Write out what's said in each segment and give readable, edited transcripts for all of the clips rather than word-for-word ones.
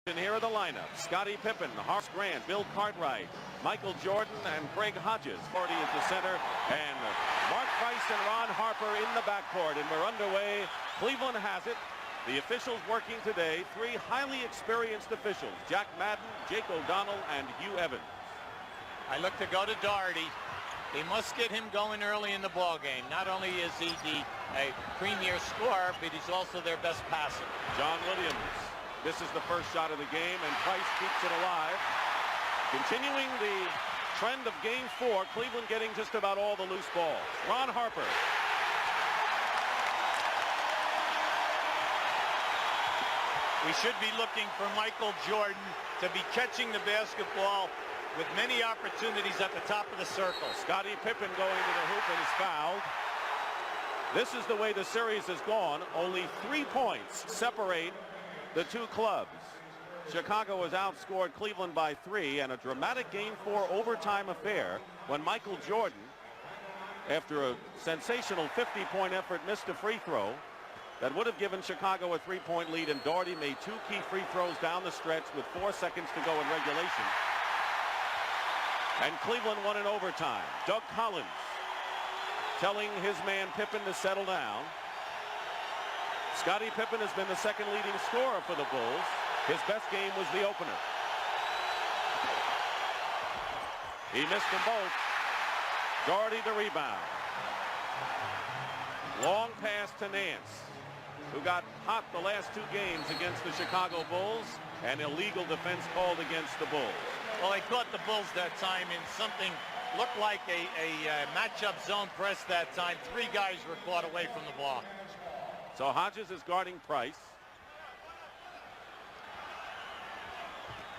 And here are the lineups. Scottie Pippen, Horace Grant, Bill Cartwright, Michael Jordan, and Craig Hodges. 40 at the center, and Mark Price and Ron Harper in the backcourt. And we're underway. Cleveland has it. The officials working today, 3 highly experienced officials, Jack Madden, Jake O'Donnell, and Hugh Evans. I look to go to Doherty. They must get him going early in the ball game. Not only is he a premier scorer, but he's also their best passer. John Williams. This is the first shot of the game, and Price keeps it alive. Continuing the trend of Game 4, Cleveland getting just about all the loose balls. Ron Harper. We should be looking for Michael Jordan to be catching the basketball with many opportunities at the top of the circle. Scottie Pippen going to the hoop and is fouled. This is the way the series has gone. Only 3 points separate the two clubs. Chicago has outscored Cleveland by 3, and a dramatic Game 4 overtime affair when Michael Jordan, after a sensational 50-point effort, missed a free throw that would have given Chicago a 3-point lead, and Doherty made 2 key free throws down the stretch with 4 seconds to go in regulation. And Cleveland won in overtime. Doug Collins telling his man Pippen to settle down. Scottie Pippen has been the second leading scorer for the Bulls. His best game was the opener. He missed them both. Doherty the rebound. Long pass to Nance, who got hot the last 2 games against the Chicago Bulls, and illegal defense called against the Bulls. Well, they caught the Bulls that time in something looked like a matchup zone press that time. 3 guys were caught away from the ball. So Hodges is guarding Price.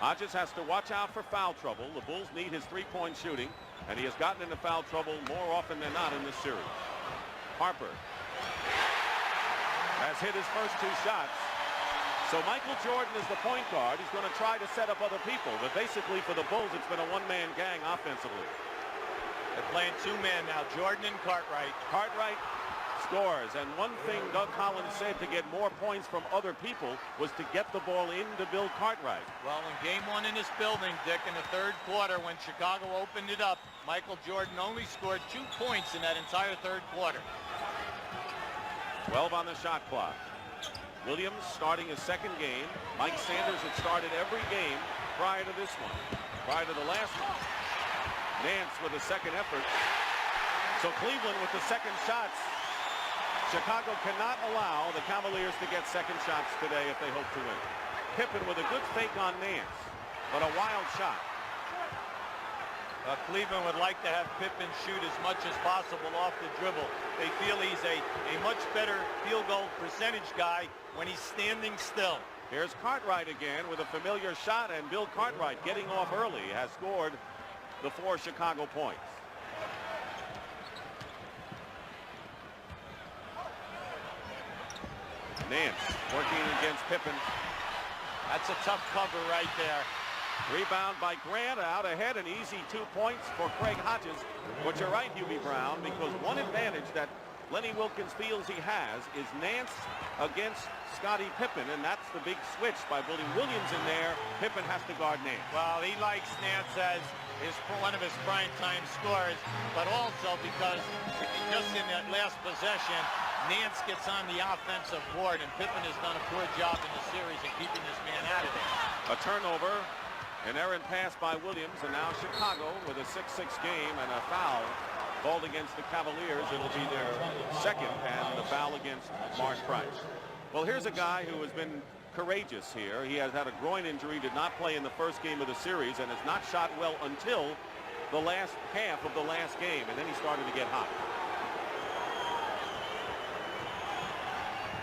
Hodges has to watch out for foul trouble. The Bulls need his 3-point shooting, and he has gotten into foul trouble more often than not in this series. Harper has hit his first 2 shots. So Michael Jordan is the point guard. He's going to try to set up other people, but basically for the Bulls, it's been a one-man gang offensively. They're playing 2 men now, Jordan and Cartwright. Cartwright scores, and one thing Doug Collins said to get more points from other people was to get the ball into Bill Cartwright. Well, in Game 1 in this building, Dick, in the 3rd quarter, when Chicago opened it up, Michael Jordan only scored 2 points in that entire 3rd quarter. 12 on the shot clock. Williams starting his 2nd game. Mike Sanders had started every game prior to this one, prior to the last one. Nance with a 2nd effort. So Cleveland with the 2nd shots. Chicago cannot allow the Cavaliers to get 2nd shots today if they hope to win. Pippen with a good fake on Nance, but a wild shot. Cleveland would like to have Pippen shoot as much as possible off the dribble. They feel he's a much better field goal percentage guy when he's standing still. Here's Cartwright again with a familiar shot, and Bill Cartwright getting off early has scored the 4 Chicago points. Nance working against Pippen. That's a tough cover right there. Rebound by Grant, out ahead, an easy 2 points for Craig Hodges. But you're right, Hubie Brown, because one advantage that Lenny Wilkens feels he has is Nance against Scottie Pippen, and that's the big switch. By putting Williams in there, Pippen has to guard Nance. Well, he likes Nance as one of his primetime scorers, but also because just in that last possession, Nance gets on the offensive board, and Pippen has done a poor job in the series in keeping this man out of it. A turnover, an errant pass by Williams, and now Chicago with a 6-6 game and a foul called against the Cavaliers. It'll be their 2nd, and the foul against Mark Price. Well, here's a guy who has been courageous here. He has had a groin injury, did not play in the 1st game of the series, and has not shot well until the last half of the last game, and then he started to get hot.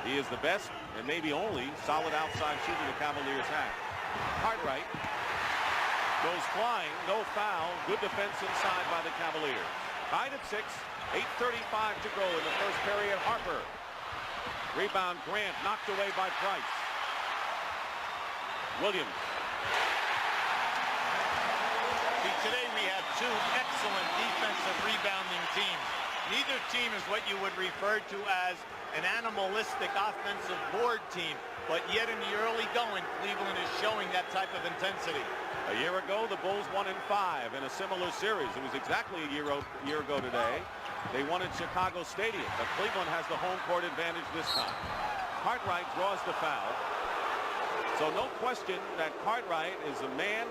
He is the best and maybe only solid outside shooter the Cavaliers have. Cartwright goes flying, no foul, good defense inside by the Cavaliers. Tied at 6, 8:35 to go in the 1st period. Harper. Rebound Grant, knocked away by Price. Williams. See, today we have 2 excellent defensive rebounding teams. Neither team is what you would refer to as an animalistic offensive board team. but yet in the early going, Cleveland is showing that type of intensity. A year ago, the Bulls won in 5 in a similar series. It was exactly a year ago today. They won at Chicago Stadium, but Cleveland has the home court advantage this time. Cartwright draws the foul. So no question that Cartwright is a man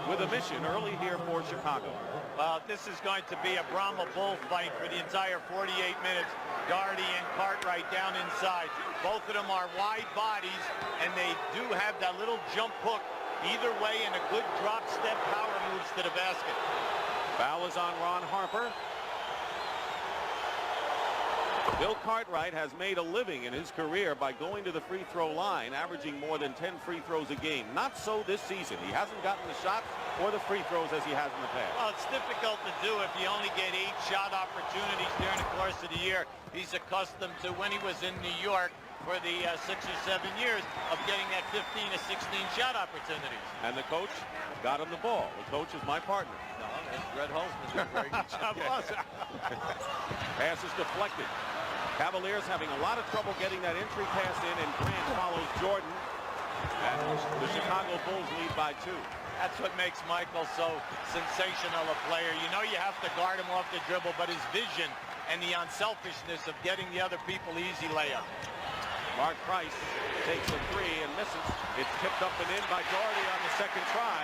with a mission early here for Chicago. Well, this is going to be a Brahma bullfight for the entire 48 minutes. Doherty and Cartwright down inside. Both of them are wide bodies, and they do have that little jump hook either way, and a good drop step power moves to the basket. Foul is on Ron Harper. Bill Cartwright has made a living in his career by going to the free throw line, averaging more than 10 free throws a game. Not so this season. He hasn't gotten the shots or the free throws as he has in the past. Well, it's difficult to do if you only get 8 shot opportunities during the course of the year. He's accustomed to when he was in New York for the 6 or 7 years of getting that 15 to 16 shot opportunities. And the coach got him the ball. The coach is my partner. No, Red Holzman's doing a very good job also. Pass is deflected. Cavaliers having a lot of trouble getting that entry pass in, and Grant follows Jordan. And the Chicago Bulls lead by 2. That's what makes Michael so sensational a player. You know you have to guard him off the dribble, but his vision and the unselfishness of getting the other people easy layup. Mark Price takes a 3 and misses. It's tipped up and in by Doherty on the second try.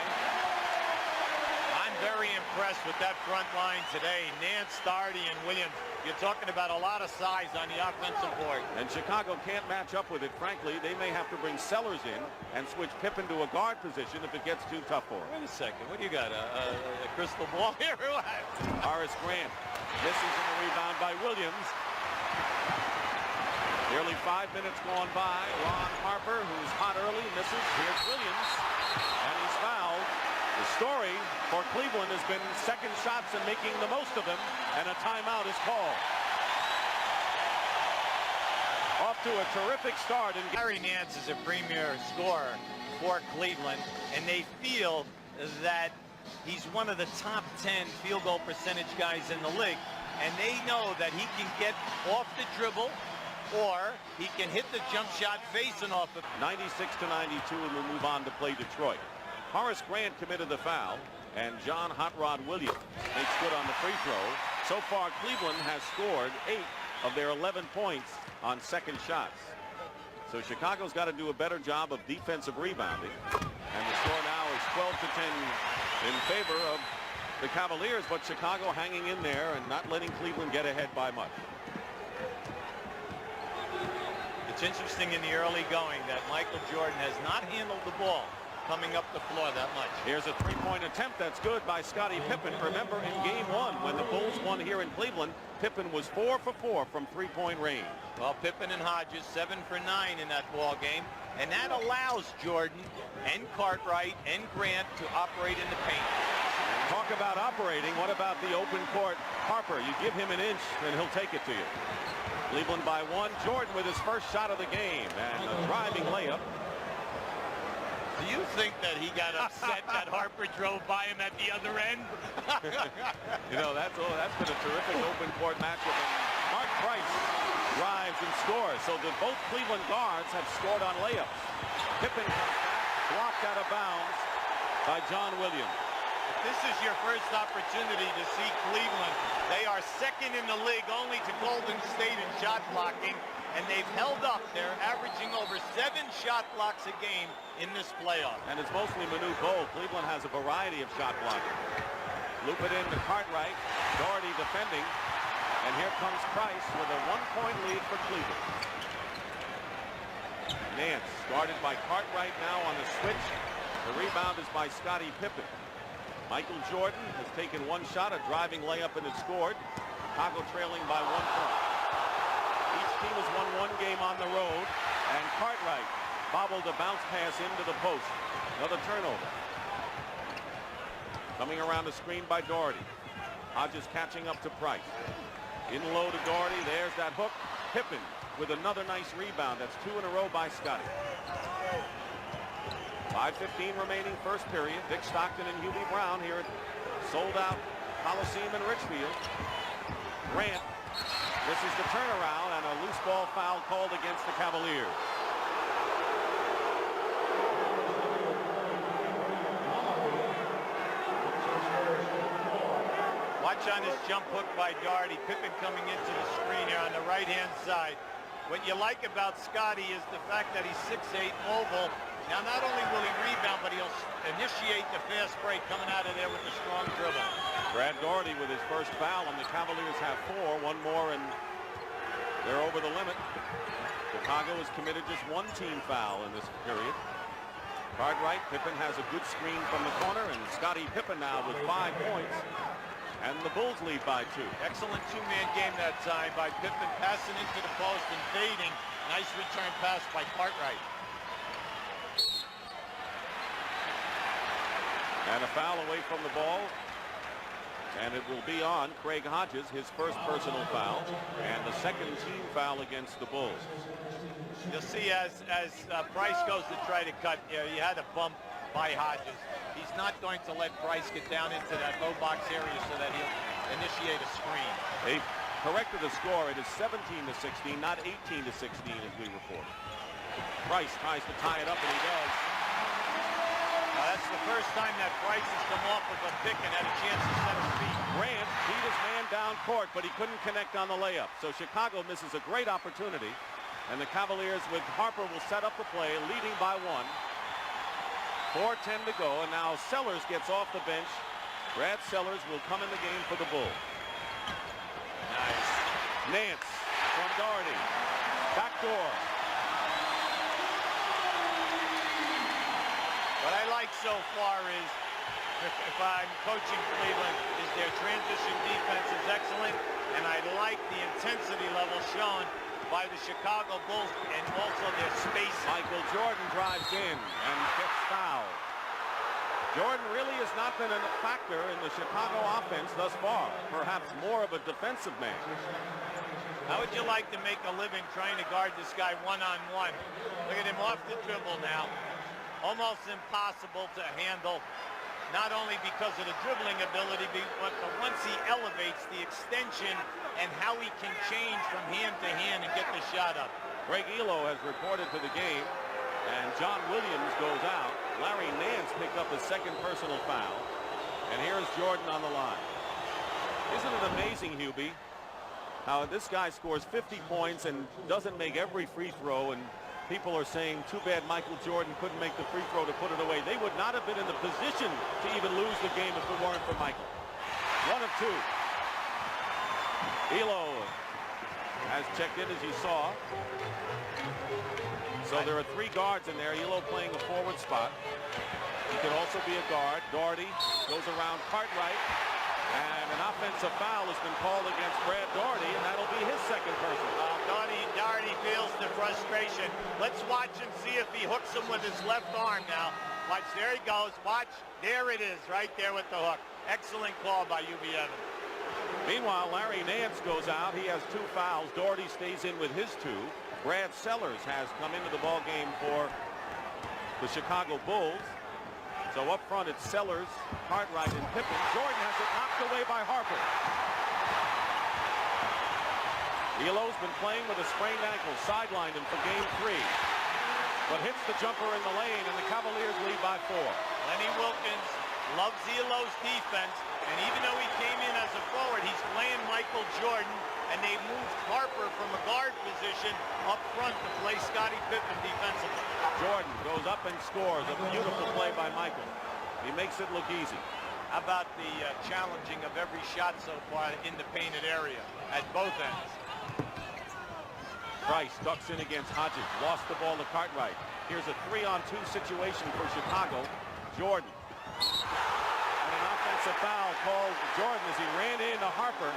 I'm very impressed with that front line today. Nance, Doherty, and Williams. You're talking about a lot of size on the offensive board. And Chicago can't match up with it, frankly. They may have to bring Sellers in and switch Pippen to a guard position if it gets too tough for him. Wait a second. What do you got? A crystal ball here? Horace Grant misses in the rebound by Williams. Nearly 5 minutes gone by. Ron Harper, who's hot early, misses. Here's Williams, and he's fouled. The story for Cleveland has been second shots and making the most of them, and a timeout is called. Off to a terrific start. And Larry Nance is a premier scorer for Cleveland, and they feel that he's one of the top 10 field goal percentage guys in the league, and they know that he can get off the dribble or he can hit the jump shot facing off of 96-92, and we'll move on to play Detroit. Horace Grant committed the foul, and John Hot Rod Williams makes good on the free throw. So far, Cleveland has scored 8 of their 11 points on second shots. So Chicago's got to do a better job of defensive rebounding. And the score now is 12-10 in favor of the Cavaliers, but Chicago hanging in there and not letting Cleveland get ahead by much. It's interesting in the early going that Michael Jordan has not handled the ball coming up the floor that much. Here's a three-point attempt that's good by Scottie Pippen. Remember in game 1 when the Bulls won here in Cleveland, Pippen was 4 for 4 from three-point range. Well, Pippen and Hodges 7 for 9 in that ball game, and that allows Jordan and Cartwright and Grant to operate in the paint. Talk about operating. What about the open court? Harper, you give him an inch and he'll take it to you. Cleveland by 1. Jordan with his first shot of the game and a driving layup. Do you think that he got upset that Harper drove by him at the other end? You know, that's been a terrific open court matchup. And Mark Price drives and scores. So both Cleveland guards have scored on layups. Pippen comes back, blocked out of bounds by John Williams. If this is your first opportunity to see Cleveland, they are second in the league only to Golden State in shot blocking, and they've held up. They're averaging over 7 shot blocks a game in this playoff. And it's mostly Manute Bol. Cleveland has a variety of shot blocking. Loop it in to Cartwright. Doherty defending. And here comes Price with a 1-point lead for Cleveland. Nance guarded by Cartwright now on the switch. The rebound is by Scottie Pippen. Michael Jordan has taken one shot, a driving layup, and has scored. Chicago trailing by 1 point. Each team has won one game on the road, and Cartwright bobbled a bounce pass into the post. Another turnover. Coming around the screen by Doherty. Hodges catching up to Price. In low to Doherty. There's that hook. Pippen with another nice rebound. That's 2 in a row by Scottie. 5:15 remaining first period. Dick Stockton and Hubie Brown here at sold-out Coliseum in Richfield. Grant. This is the turnaround, and a loose ball foul called against the Cavaliers. Watch on this jump hook by Doherty. Pippen coming into the screen here on the right-hand side. What you like about Scotty is the fact that he's 6'8", mobile. Now, not only will he rebound, but he'll initiate the fast break coming out of there with a strong dribble. Brad Doherty with his first foul, and the Cavaliers have 4. One more, and they're over the limit. Chicago has committed just one team foul in this period. Cartwright, Pippen has a good screen from the corner, and Scottie Pippen now with 5 points. And the Bulls lead by 2. Excellent two-man game that time by Pippen, passing into the post and fading. Nice return pass by Cartwright. And a foul away from the ball. And it will be on Craig Hodges, his first personal foul, and the second team foul against the Bulls. You'll see as Price goes to try to cut, you had a bump by Hodges. He's not going to let Price get down into that low box area so that he'll initiate a screen. They corrected the score. It is 17-16, not 18-16 as we report. Price tries to tie it up, and he does. Now that's the first time that Price has come off with a pick and had a chance to set his feet. Grant beat his man down court, but he couldn't connect on the layup. So Chicago misses a great opportunity. And the Cavaliers with Harper will set up the play, leading by 1. 4:10 to go, and now Sellers gets off the bench. Brad Sellers will come in the game for the Bulls. Nice. Nance from Doherty. Backdoor. What I like so far is, if I'm coaching Cleveland, is their transition defense is excellent, and I like the intensity level shown by the Chicago Bulls and also their spacing. Michael Jordan drives in and gets fouled. Jordan really has not been a factor in the Chicago offense thus far. Perhaps more of a defensive man. How would you like to make a living trying to guard this guy one-on-one? Look at him off the dribble now. Almost impossible to handle, not only because of the dribbling ability, but once he elevates the extension and how he can change from hand to hand and get the shot up. Greg Elo has reported to the game, and John Williams goes out. Larry Nance picked up his second personal foul, and here's Jordan on the line. Isn't it amazing, Hubie, how this guy scores 50 points and doesn't make every free throw, and people are saying, too bad Michael Jordan couldn't make the free throw to put it away. They would not have been in the position to even lose the game if it weren't for Michael. 1 of 2. Elo has checked in, as you saw. So there are 3 guards in there. Elo playing a forward spot. He could also be a guard. Doherty goes around Cartwright. And an offensive foul has been called against Brad Doherty, and that'll be his second personal. Doherty feels the frustration. Let's watch and see if he hooks him with his left arm now. Watch, there he goes. Watch, there it is, right there with the hook. Excellent call by UB Evans. Meanwhile, Larry Nance goes out. He has 2 fouls. Doherty stays in with his 2. Brad Sellers has come into the ball game for the Chicago Bulls. So up front, it's Sellers, Cartwright, and Pippen. Jordan has it knocked away by Harper. Elo's been playing with a sprained ankle, sidelined him for game 3. But hits the jumper in the lane, and the Cavaliers lead by 4. Lenny Wilkins loves Elo's defense, and even though he came in as a forward, he's playing Michael Jordan, and they moved Harper from a guard position up front to play Scottie Pippen defensively. Jordan goes up and scores. A beautiful play by Michael. He makes it look easy. How about the challenging of every shot so far in the painted area at both ends? Price ducks in against Hodges. Lost the ball to Cartwright. Here's a 3-on-2 situation for Chicago. Jordan. And an offensive foul called Jordan as he ran into Harper.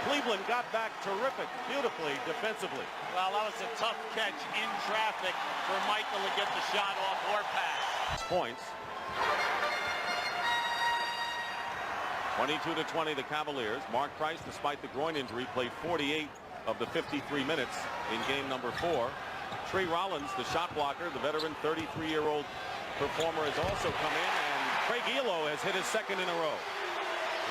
Cleveland got back terrific, beautifully defensively. Well, that was a tough catch in traffic for Michael to get the shot off or pass. Points. 22-20 the Cavaliers. Mark Price, despite the groin injury, played 48 of the 53 minutes in game number 4. Trey Rollins, the shot blocker, the veteran 33-year-old performer, has also come in, and Craig Elo has hit his second in a row.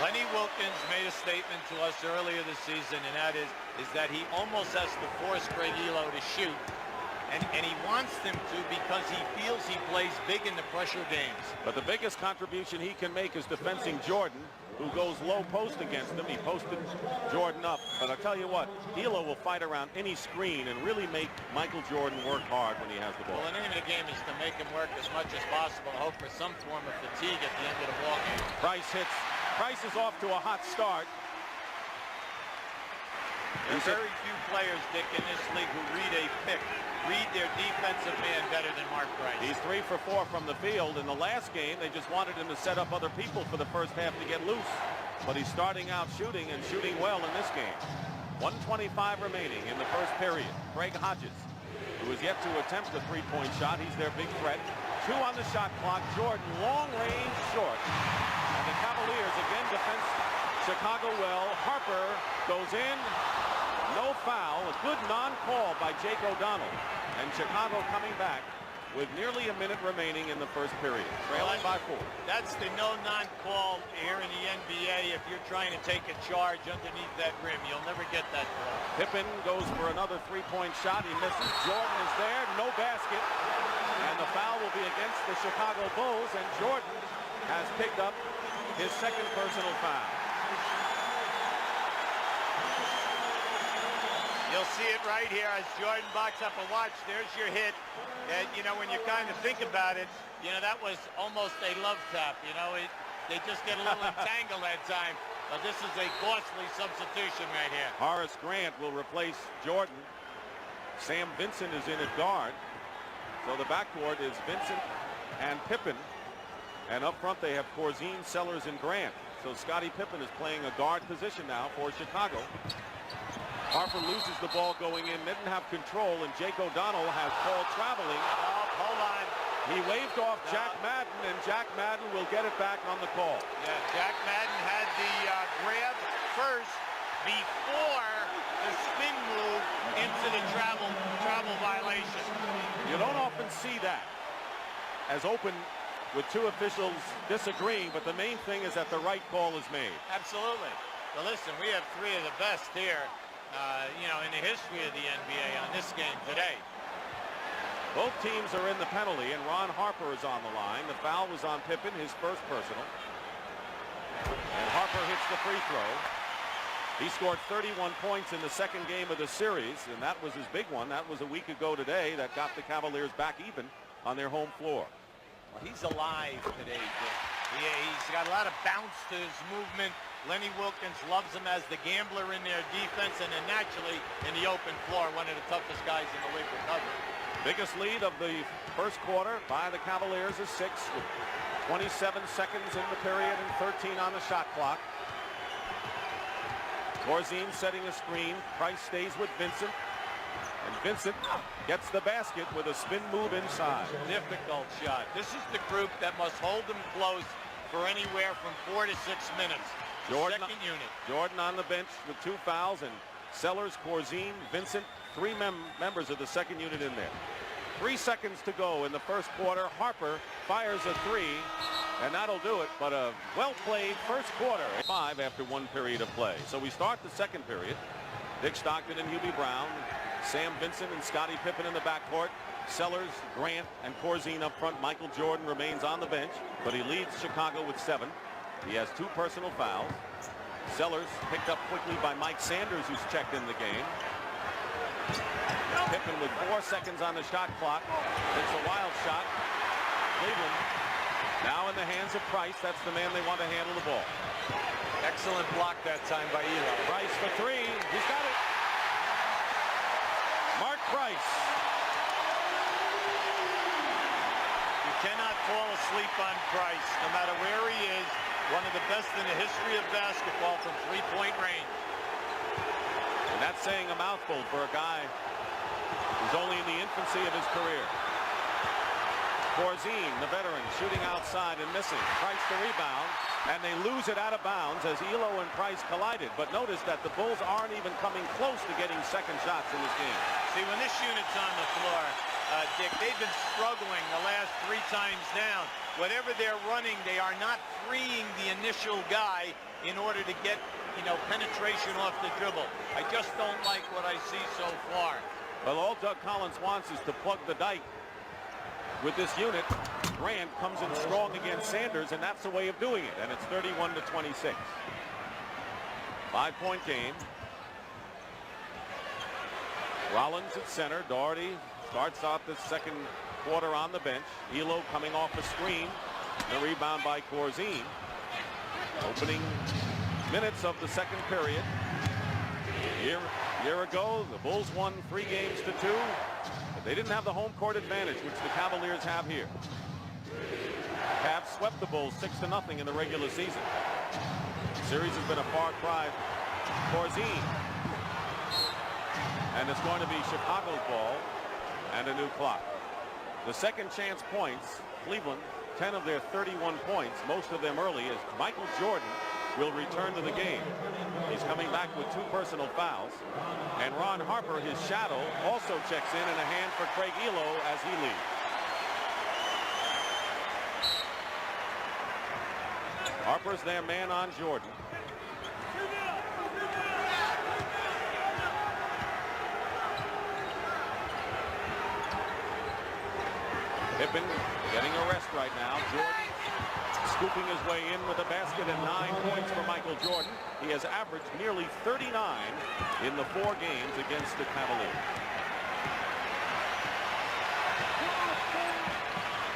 Lenny Wilkins made a statement to us earlier this season, and that is that he almost has to force Craig Elo to shoot And he wants them to because he feels he plays big in the pressure games. But the biggest contribution he can make is defending Jordan, who goes low post against him. He posted Jordan up. But I'll tell you what, Elo will fight around any screen and really make Michael Jordan work hard when he has the ball. Well, the name of the game is to make him work as much as possible and hope for some form of fatigue at the end of the ball game. Price hits. Price is off to a hot start. There are very few players, Dick, in this league who read a pick, read their defensive man better than Mark Price. He's 3 for 4 from the field. In the last game, they just wanted him to set up other people for the first half to get loose. But he's starting out shooting and shooting well in this game. 1:25 remaining in the first period. Craig Hodges, who is yet to attempt a three-point shot. He's their big threat. 2 on the shot clock. Jordan, long range, short. And the Cavaliers again defend Chicago well. Harper goes in. No foul. A good non-call by Jake O'Donnell. And Chicago coming back with nearly a minute remaining in the first period. Trailing by 4. That's the no non-call here in the NBA. If you're trying to take a charge underneath that rim, you'll never get that call. Pippen goes for another three-point shot. He misses. Jordan is there. No basket. And the foul will be against the Chicago Bulls. And Jordan has picked up his second personal foul. You'll see it right here as Jordan backs up a watch. There's your hit. And, you know, when you kind of think about it, you know, that was almost a love tap. You know, they just get a little entangled that time. But this is a costly substitution right here. Horace Grant will replace Jordan. Sam Vincent is in at guard. So the backcourt is Vincent and Pippen. And up front they have Corzine, Sellers, and Grant. So Scottie Pippen is playing a guard position now for Chicago. Harper loses the ball going in, didn't have control, and Jake O'Donnell has called traveling. Oh, hold on. He waved off Jack Madden, and Jack Madden will get it back on the call. Yeah, Jack Madden had the grab first before the spin move into the travel violation. You don't often see that as open with two officials disagreeing, but the main thing is that the right call is made. Absolutely. Well, listen, we have 3 of the best here. You know, in the history of the NBA on this game today. Both teams are in the penalty, and Ron Harper is on the line. The foul was on Pippen, his first personal. And Harper hits the free throw. He scored 31 points in the second game of the series, and that was his big one. That was a week ago today that got the Cavaliers back even on their home floor. Well, he's alive today, Dick. He's got a lot of bounce to his movement. Lenny Wilkins loves him as the gambler in their defense, and then naturally in the open floor, one of the toughest guys in the league to cover. Biggest lead of the first quarter by the Cavaliers is 6 with 27 seconds in the period and 13 on the shot clock. Corzine setting a screen. Price stays with Vincent. And Vincent gets the basket with a spin move inside. Difficult shot. This is the group that must hold them close for anywhere from 4 to 6 minutes. Jordan, second unit. Jordan on the bench with 2 fouls, and Sellers, Corzine, Vincent, 3 members of the second unit in there. 3 seconds to go in the first quarter. Harper fires a 3, and that'll do it. But a well-played first quarter. 5 after 1 period of play. So we start the second period. Dick Stockton and Hubie Brown, Sam Vincent and Scottie Pippen in the backcourt. Sellers, Grant, and Corzine up front. Michael Jordan remains on the bench, but he leads Chicago with 7. He has 2 personal fouls. Sellers picked up quickly by Mike Sanders, who's checked in the game. Pippen with 4 seconds on the shot clock. It's a wild shot. Cleveland now in the hands of Price. That's the man they want to handle the ball. Excellent block that time by Elo. Price for 3. He's got it. Mark Price. You cannot fall asleep on Price, no matter where he is. One of the best in the history of basketball from 3-point range. And that's saying a mouthful for a guy who's only in the infancy of his career. Corzine, the veteran, shooting outside and missing. Price the rebound, and they lose it out of bounds as Elo and Price collided. But notice that the Bulls aren't even coming close to getting second shots in this game. See, when this unit's on the floor, Dick, they've been struggling the last 3 times down. Whatever they're running, they are not freeing the initial guy in order to get, you know, penetration off the dribble. I just don't like what I see so far. Well, all Doug Collins wants is to plug the dike with this unit. Grant comes in strong against Sanders, and that's the way of doing it. And it's 31-26. 5-point game. Rollins at center. Doherty starts off the second quarter on the bench. Elo coming off the screen. The rebound by Corzine. Opening minutes of the second period. Year ago, the Bulls won 3 games to 2, but they didn't have the home court advantage, which the Cavaliers have here. Cavs swept the Bulls 6-0 in the regular season. The series has been a far cry. Corzine. And it's going to be Chicago's ball and a new clock. The second chance points, Cleveland, 10 of their 31 points, most of them early, as Michael Jordan will return to the game. He's coming back with 2 personal fouls. And Ron Harper, his shadow, also checks in, and a hand for Craig Elo as he leaves. Harper's their man on Jordan. Pippen getting a rest right now. Jordan scooping his way in with a basket and 9 points for Michael Jordan. He has averaged nearly 39 in the 4 games against the Cavaliers.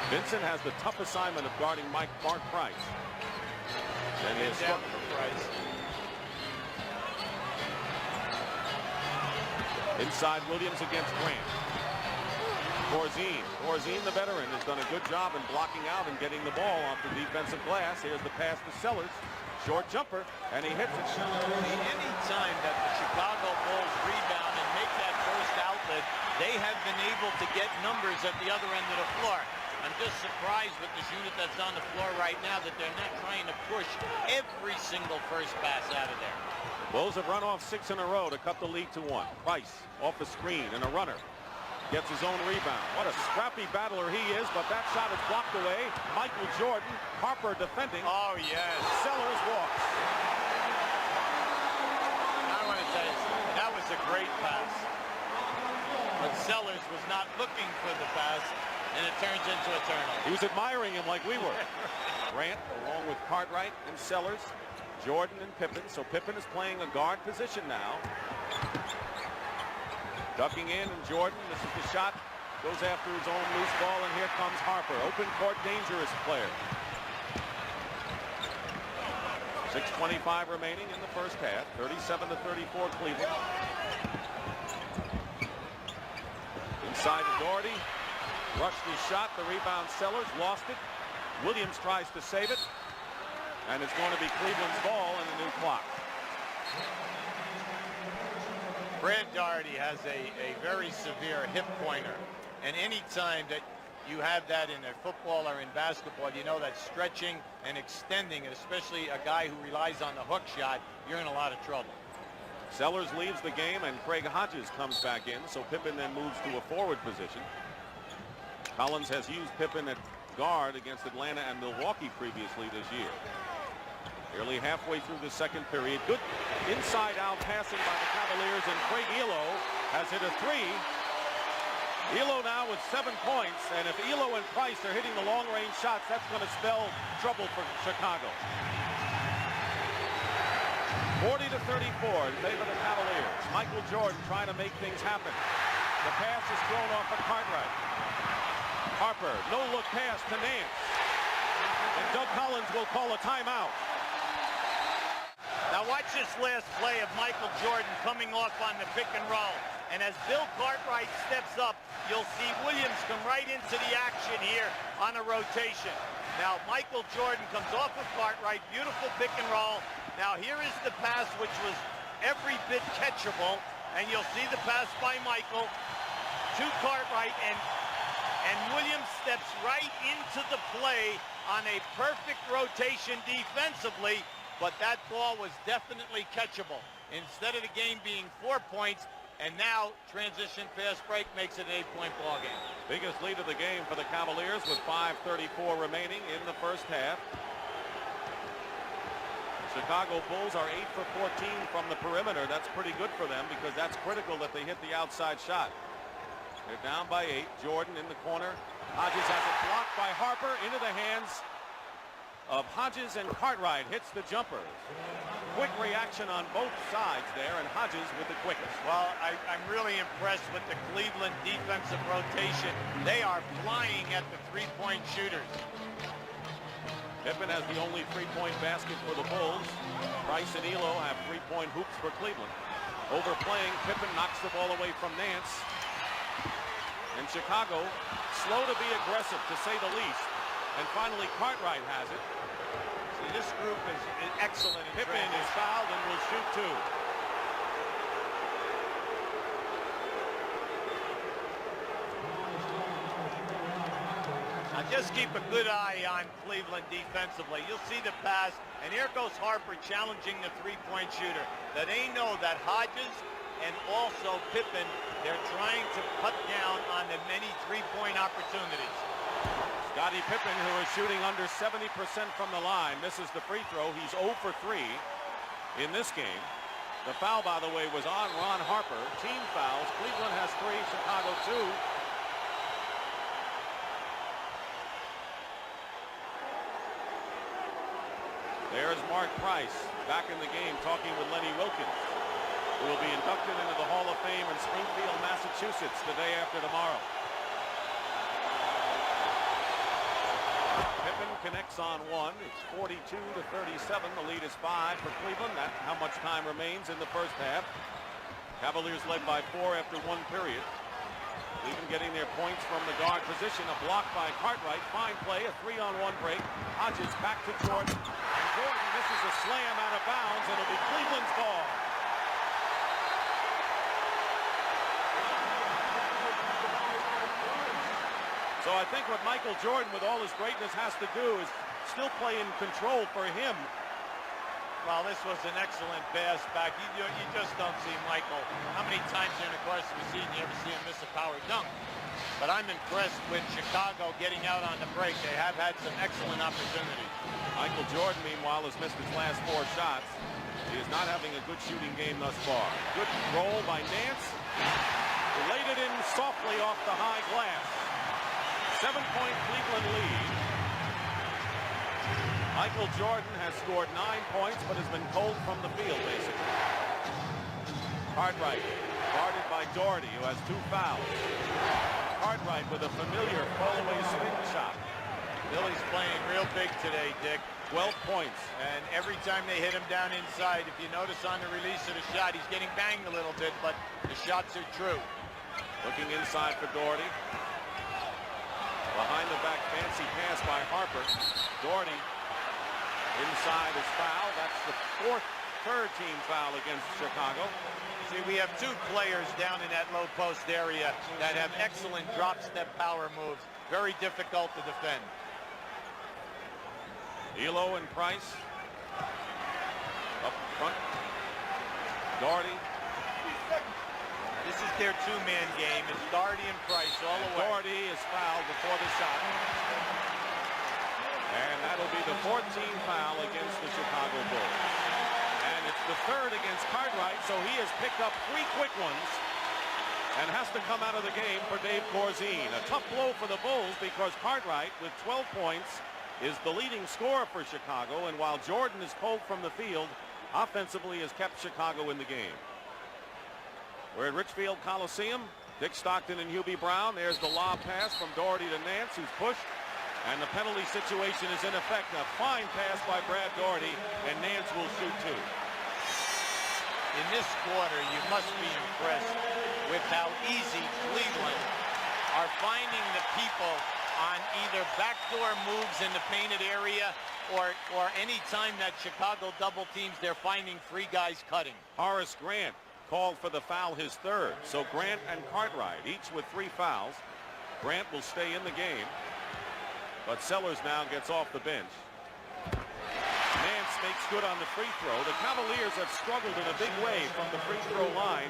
Vincent has the tough assignment of guarding Mark Price. And he has struck for Price. Inside Williams against Grant. Corzine, the veteran, has done a good job in blocking out and getting the ball off the defensive glass. Here's the pass to Sellers. Short jumper, and he hits it. Any time that the Chicago Bulls rebound and make that first outlet, they have been able to get numbers at the other end of the floor. I'm just surprised with this unit that's on the floor right now that they're not trying to push every single first pass out of there. Bulls have run off 6 in a row to cut the lead to 1. Price off the screen and a runner. Gets his own rebound. What a scrappy battler he is, but that shot is blocked away. Michael Jordan, Harper defending. Oh, yes. Sellers walks. I want to tell you, that was a great pass. But Sellers was not looking for the pass, and it turns into a turnover. He was admiring him like we were. Grant, along with Cartwright and Sellers, Jordan and Pippen. So Pippen is playing a guard position now. Ducking in, and Jordan, this is the shot, goes after his own loose ball, and here comes Harper. Open court, dangerous player. 6:25 remaining in the first half. 37-34 Cleveland. Inside to Doherty. Rushed his shot. The rebound Sellers. Lost it. Williams tries to save it. And it's going to be Cleveland's ball and a new clock. Brad Daugherty has a very severe hip pointer, and any time that you have that in a football or in basketball, you know that stretching and extending, and especially a guy who relies on the hook shot, you're in a lot of trouble. Sellers leaves the game, and Craig Hodges comes back in, so Pippen then moves to a forward position. Collins has used Pippen at guard against Atlanta and Milwaukee previously this year. Nearly halfway through the second period. Good inside-out passing by the Cavaliers, and Craig Elo has hit a 3. Elo now with 7 points, and if Elo and Price are hitting the long-range shots, that's going to spell trouble for Chicago. 40-34 in favor of the Cavaliers. Michael Jordan trying to make things happen. The pass is thrown off of Cartwright. Harper, no-look pass to Nance. And Doug Collins will call a timeout. Now watch this last play of Michael Jordan coming off on the pick and roll. And as Bill Cartwright steps up, you'll see Williams come right into the action here on a rotation. Now Michael Jordan comes off of Cartwright, beautiful pick and roll. Now here is the pass, which was every bit catchable. And you'll see the pass by Michael to Cartwright, and Williams steps right into the play on a perfect rotation defensively. But that ball was definitely catchable. Instead of the game being 4 points, and now transition fast break makes it an 8-point ball game. Biggest lead of the game for the Cavaliers with 5:34 remaining in the first half. Chicago Bulls are 8 for 14 from the perimeter. That's pretty good for them because that's critical that they hit the outside shot. They're down by 8. Jordan in the corner. Hodges has it blocked by Harper into the hands of Hodges, and Cartwright hits the jumper. Quick reaction on both sides there, and Hodges with the quickest. Well, I'm really impressed with the Cleveland defensive rotation. They are flying at the three-point shooters. Pippen has the only three-point basket for the Bulls. Price and Elo have three-point hoops for Cleveland. Overplaying, Pippen knocks the ball away from Nance. And Chicago, slow to be aggressive, to say the least. And finally, Cartwright has it. See, this group is excellent. Pippen is fouled and will shoot 2. Now just keep a good eye on Cleveland defensively. You'll see the pass, and here goes Harper challenging the three-point shooter. That they know that Hodges and also Pippen, they're trying to cut down on the many three-point opportunities. Scottie Pippen, who is shooting under 70% from the line, misses the free throw. He's 0 for 3 in this game. The foul, by the way, was on Ron Harper. Team fouls. Cleveland has 3, Chicago 2. There's Mark Price back in the game talking with Lenny Wilkens, who will be inducted into the Hall of Fame in Springfield, Massachusetts the day after tomorrow. Pippen connects on 1. It's 42-37. The lead is 5 for Cleveland. That's how much time remains in the first half. Cavaliers led by 4 after 1 period. Cleveland getting their points from the guard position. A block by Cartwright. Fine play. A 3-on-1 break. Hodges back to Jordan. And Jordan misses a slam out of bounds. It'll be Cleveland's ball. So I think what Michael Jordan, with all his greatness, has to do is still play in control for him. Well, this was an excellent pass back. You just don't see Michael. How many times during the course of the season you ever see him miss a power dunk? But I'm impressed with Chicago getting out on the break. They have had some excellent opportunities. Michael Jordan, meanwhile, has missed his last 4 shots. He is not having a good shooting game thus far. Good roll by Nance. Laid it in softly off the high glass. 7-point Cleveland lead. Michael Jordan has scored 9 points, but has been cold from the field, basically. Cartwright, guarded by Doherty, who has 2 fouls. Cartwright with a familiar fall-away spin shot. Billy's playing real big today, Dick. 12 points. And every time they hit him down inside, if you notice on the release of the shot, he's getting banged a little bit, but the shots are true. Looking inside for Doherty. Behind the back, fancy pass by Harper. Doherty inside is foul. That's the third team foul against Chicago. See, we have 2 players down in that low post area that have excellent drop step power moves. Very difficult to defend. Elo and Price up front. Doherty. This is their 2-man game. It's Doherty and Price all the way. Doherty is fouled before the shot. And that'll be the 14th foul against the Chicago Bulls. And it's the 3rd against Cartwright, so he has picked up 3 quick ones and has to come out of the game for Dave Corzine. A tough blow for the Bulls because Cartwright, with 12 points, is the leading scorer for Chicago, and while Jordan is cold from the field, offensively has kept Chicago in the game. We're at Richfield Coliseum. Dick Stockton and Hubie Brown. There's the lob pass from Doherty to Nance, who's pushed. And the penalty situation is in effect. A fine pass by Brad Doherty, and Nance will shoot 2. In this quarter, you must be impressed with how easy Cleveland are finding the people on either backdoor moves in the painted area or any time that Chicago double teams, they're finding 3 guys cutting. Horace Grant called for the foul, his 3rd. So Grant and Cartwright, each with 3 fouls. Grant will stay in the game, but Sellers now gets off the bench. Nance makes good on the free throw. The Cavaliers have struggled in a big way from the free throw line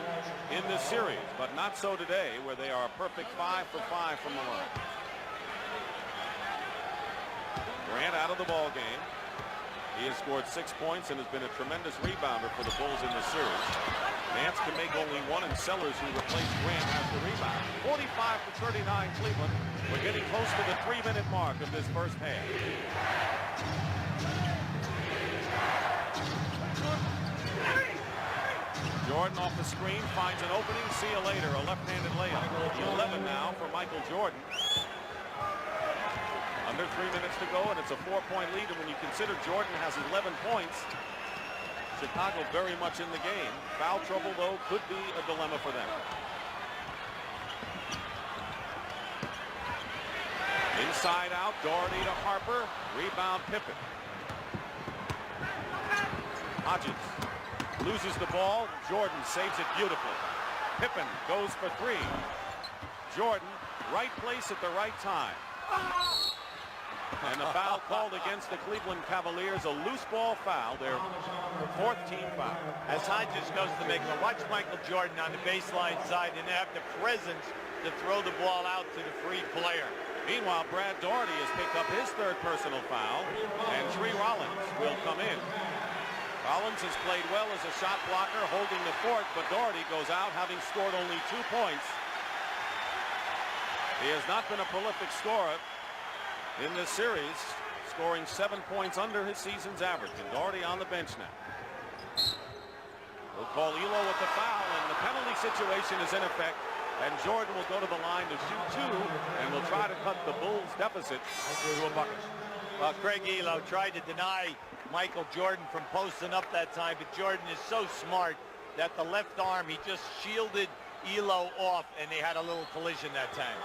in this series, but not so today, where they are a perfect 5 for 5 from the line. Grant out of the ball game. He has scored 6 points and has been a tremendous rebounder for the Bulls in this series. Nance can make only one, and Sellers, who replaced Grant, has the rebound. 45-39 Cleveland. We're getting close to the 3-minute mark of this first half. Jordan off the screen, finds an opening. See you later. A left-handed layup. 11 now for Michael Jordan. Under 3 minutes to go, and it's a 4-point lead. And when you consider Jordan has 11 points, Chicago very much in the game. Foul trouble, though, could be a dilemma for them. Inside out, Doherty to Harper. Rebound, Pippen. Hodges loses the ball. Jordan saves it beautifully. Pippen goes for 3. Jordan, right place at the right time. And a foul called against the Cleveland Cavaliers, a loose ball foul, their 4th team foul. As Hodges goes to make one, watch Michael Jordan on the baseline side and have the presence to throw the ball out to the free player. Meanwhile, Brad Daugherty has picked up his 3rd personal foul, and Tree Rollins will come in. Rollins has played well as a shot blocker, holding the fort, but Daugherty goes out having scored only 2 points. He has not been a prolific scorer in this series, scoring 7 points under his season's average, and Daugherty on the bench now. We'll call Elo with the foul, and the penalty situation is in effect, and Jordan will go to the line to shoot 2, and will try to cut the Bulls' deficit to a bucket. Well, Craig Elo tried to deny Michael Jordan from posting up that time, but Jordan is so smart that the left arm, he just shielded Elo off, and they had a little collision that time.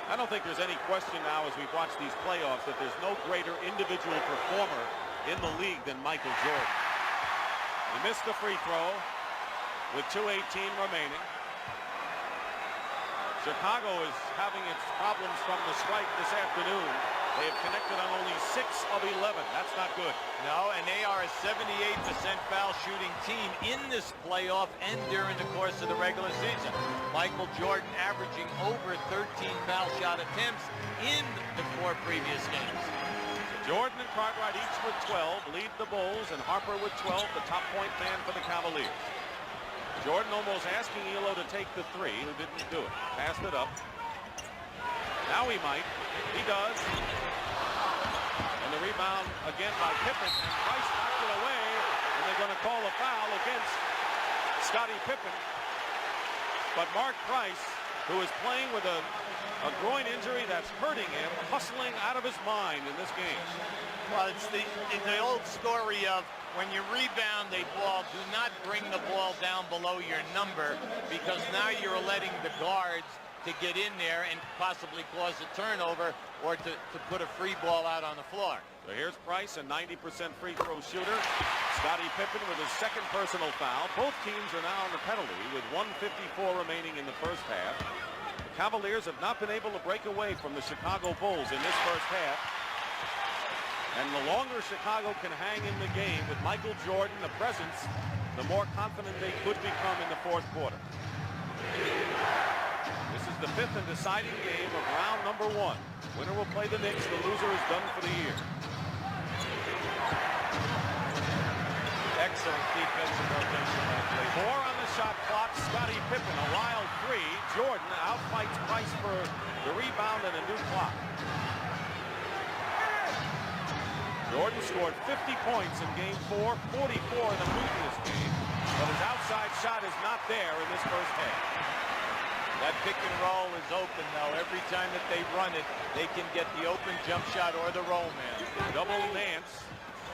I don't think there's any question now as we've watched these playoffs that there's no greater individual performer in the league than Michael Jordan. He missed the free throw with 2:18 remaining. Chicago is having its problems from the strike this afternoon. They have connected on only 6 of 11. That's not good. No, and they are a 78% foul shooting team in this playoff and during the course of the regular season. Michael Jordan averaging over 13 foul shot attempts in the 4 previous games. Jordan and Cartwright each with 12 lead the Bulls, and Harper with 12, the top point man for the Cavaliers. Jordan almost asking Elo to take the 3, who didn't do it. Passed it up. Now he might. He does. And the rebound again by Pippen, and Price knocked it away, and they're going to call a foul against Scottie Pippen. But Mark Price, who is playing with a groin injury that's hurting him, hustling out of his mind in this game. Well, it's the old story of when you rebound a ball, do not bring the ball down below your number, because now you're letting the guards to get in there and possibly cause a turnover or to put a free ball out on the floor. So here's Price, a 90% free throw shooter. Scottie Pippen with his 2nd personal foul. Both teams are now on the penalty with 1:54 remaining in the first half. The Cavaliers have not been able to break away from the Chicago Bulls in this first half. And the longer Chicago can hang in the game with Michael Jordan, the presence, the more confident they could become in the 4th quarter. This is the 5th and deciding game of round number 1. Winner will play the Knicks. The loser is done for the year. Excellent defensive rotation. 4 on the shot clock. Scottie Pippen, a wild 3. Jordan outfights Price for the rebound and a new clock. Jordan scored 50 points in game 4, 44 in the previous game, but his outside shot is not there in this first half. That pick and roll is open, though. Every time that they run it, they can get the open jump shot or the roll man. Double Nance.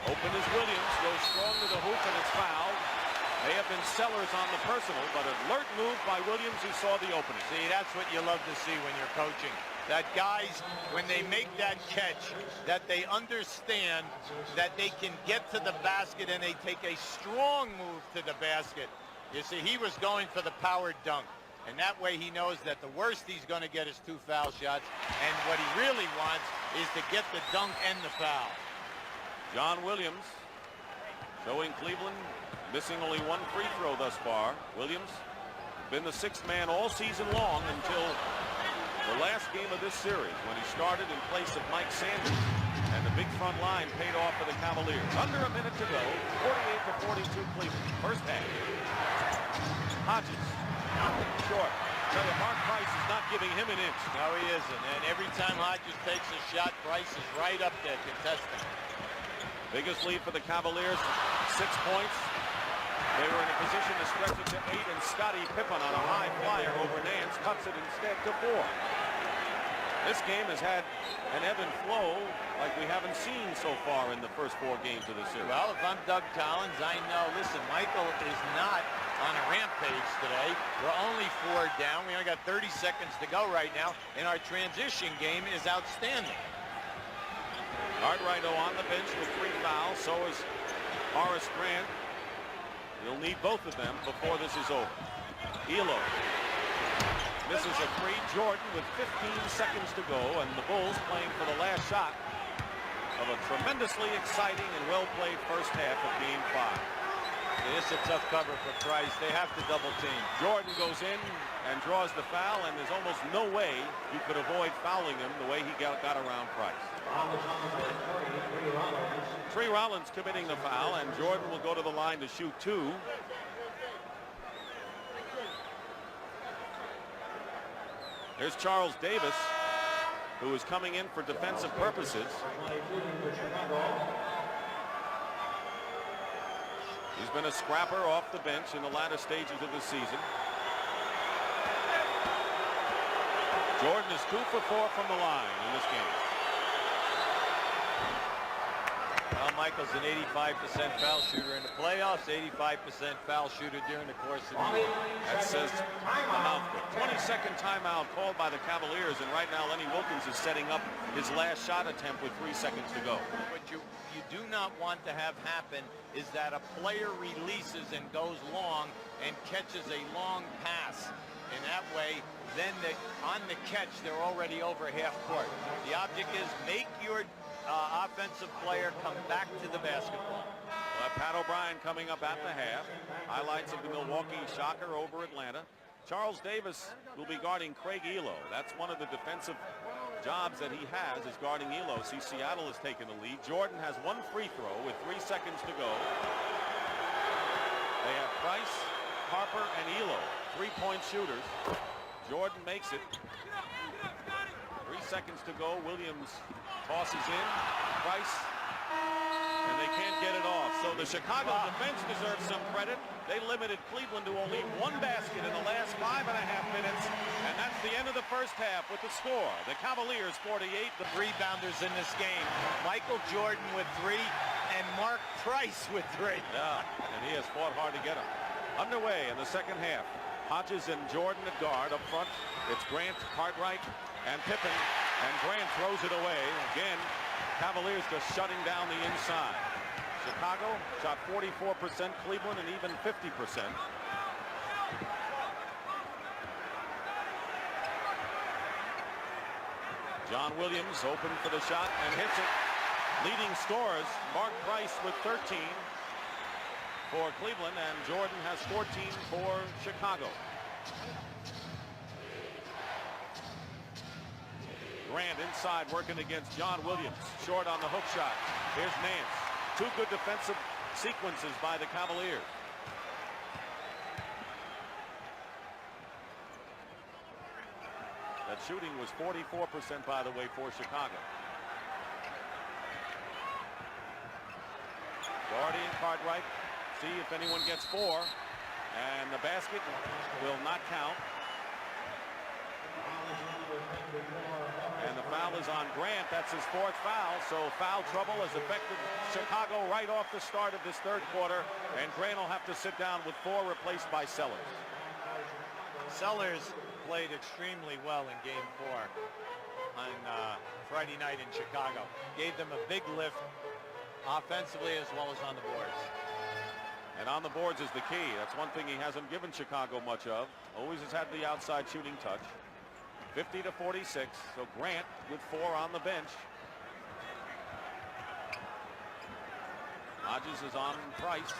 Open is Williams. Goes strong to the hoop, and it's fouled. May have been Sellers on the personal, but an alert move by Williams, who saw the opening. See, that's what you love to see when you're coaching. That guys, when they make that catch, that they understand that they can get to the basket and they take a strong move to the basket. You see, he was going for the power dunk. And that way he knows that the worst he's going to get is 2 foul shots. And what he really wants is to get the dunk and the foul. John Williams showing Cleveland missing only 1 free throw thus far. Williams been the 6th man all season long until the last game of this series when he started in place of Mike Sanders. And the big front line paid off for the Cavaliers. Under a minute to go, 48-42 Cleveland. First half. Hodges. Short. Tell you, Mark Price is not giving him an inch. No, he isn't. And every time Hodges takes a shot, Price is right up there contesting. Biggest lead for the Cavaliers, 6 points. They were in a position to stretch it to 8, and Scottie Pippen on a high flyer over Nance cuts it instead to 4. This game has had an ebb and flow like we haven't seen so far in the first 4 games of the series. Well, if I'm Doug Collins, I know, listen, Michael is not on a rampage today. We're only 4 down. We only got 30 seconds to go right now, and our transition game is outstanding. Cartwright on the bench with 3 fouls. So is Horace Grant. He'll need both of them before this is over. Elo misses a 3. Jordan with 15 seconds to go, and the Bulls playing for the last shot of a tremendously exciting and well-played first half of Game 5. It's a tough cover for Price. They have to double team. Jordan goes in and draws the foul, and there's almost no way you could avoid fouling him the way he got around Price. Tree Rollins committing the foul, and Jordan will go to the line to shoot 2. There's Charles Davis, who is coming in for defensive purposes. He's been a scrapper off the bench in the latter stages of the season. Jordan is 2 for 4 from the line in this game. Well, Michael's an 85% foul shooter in the playoffs, 85% foul shooter during the course of the year. That says a mouthful. 20-second timeout called by the Cavaliers, and right now Lenny Wilkens is setting up his last shot attempt with 3 seconds to go. What you do not want to have happen is that a player releases and goes long and catches a long pass. And that way, then on the catch, they're already over half court. The object is make your offensive player come back to the basketball. We'll have Pat O'Brien coming up at the half. Highlights of the Milwaukee Shocker over Atlanta. Charles Davis will be guarding Craig Elo. That's one of the defensive jobs that he has, is guarding Elo. See, Seattle has taken the lead. Jordan has 1 free throw with 3 seconds to go. They have Price, Harper, and Elo, 3-point shooters. Jordan makes it. 3 seconds to go. Williams tosses in. Price, and they can't get it off. So the Chicago defense deserves some credit. They limited Cleveland to only 1 basket in the last 5.5 minutes, and that's the end of the first half with the score. The Cavaliers 48. The rebounders in this game. Michael Jordan with 3 and Mark Price with 3. Yeah, and he has fought hard to get them. Underway in the second half. Hodges and Jordan at guard. Up front, it's Grant, Cartwright, and Pippen. And Grant throws it away. Again, Cavaliers just shutting down the inside. Chicago shot 44%, Cleveland and even 50%. John Williams open for the shot and hits it. Leading scorers, Mark Price with 13 for Cleveland, and Jordan has 14 for Chicago. Grant inside working against John Williams. Short on the hook shot. Here's Nance. 2 good defensive sequences by the Cavaliers. That shooting was 44%, by the way, for Chicago. Doherty and Cartwright. See if anyone gets 4. And the basket will not count. And the foul is on Grant. That's his 4th foul. So foul trouble has affected Chicago right off the start of this 3rd quarter. And Grant will have to sit down with 4, replaced by Sellers. Sellers played extremely well in Game 4 on Friday night in Chicago. Gave them a big lift offensively as well as on the boards. And on the boards is the key. That's one thing he hasn't given Chicago much of. Always has had the outside shooting touch. 50-46. So Grant with 4 on the bench. Hodges is on Price.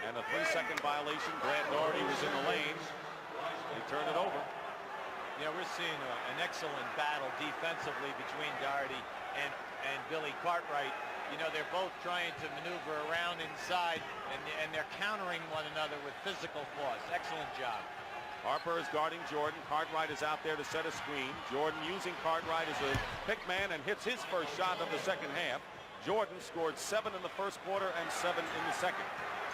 And a 3-second violation. Grant Doherty was in the lane. They turn it over. Yeah, we're seeing an excellent battle defensively between Doherty and Billy Cartwright. You know, they're both trying to maneuver around inside, and they're countering one another with physical force. Excellent job. Harper is guarding Jordan. Cartwright is out there to set a screen. Jordan using Cartwright as a pick man and hits his first shot of the second half. Jordan scored 7 in the first quarter and 7 in the second.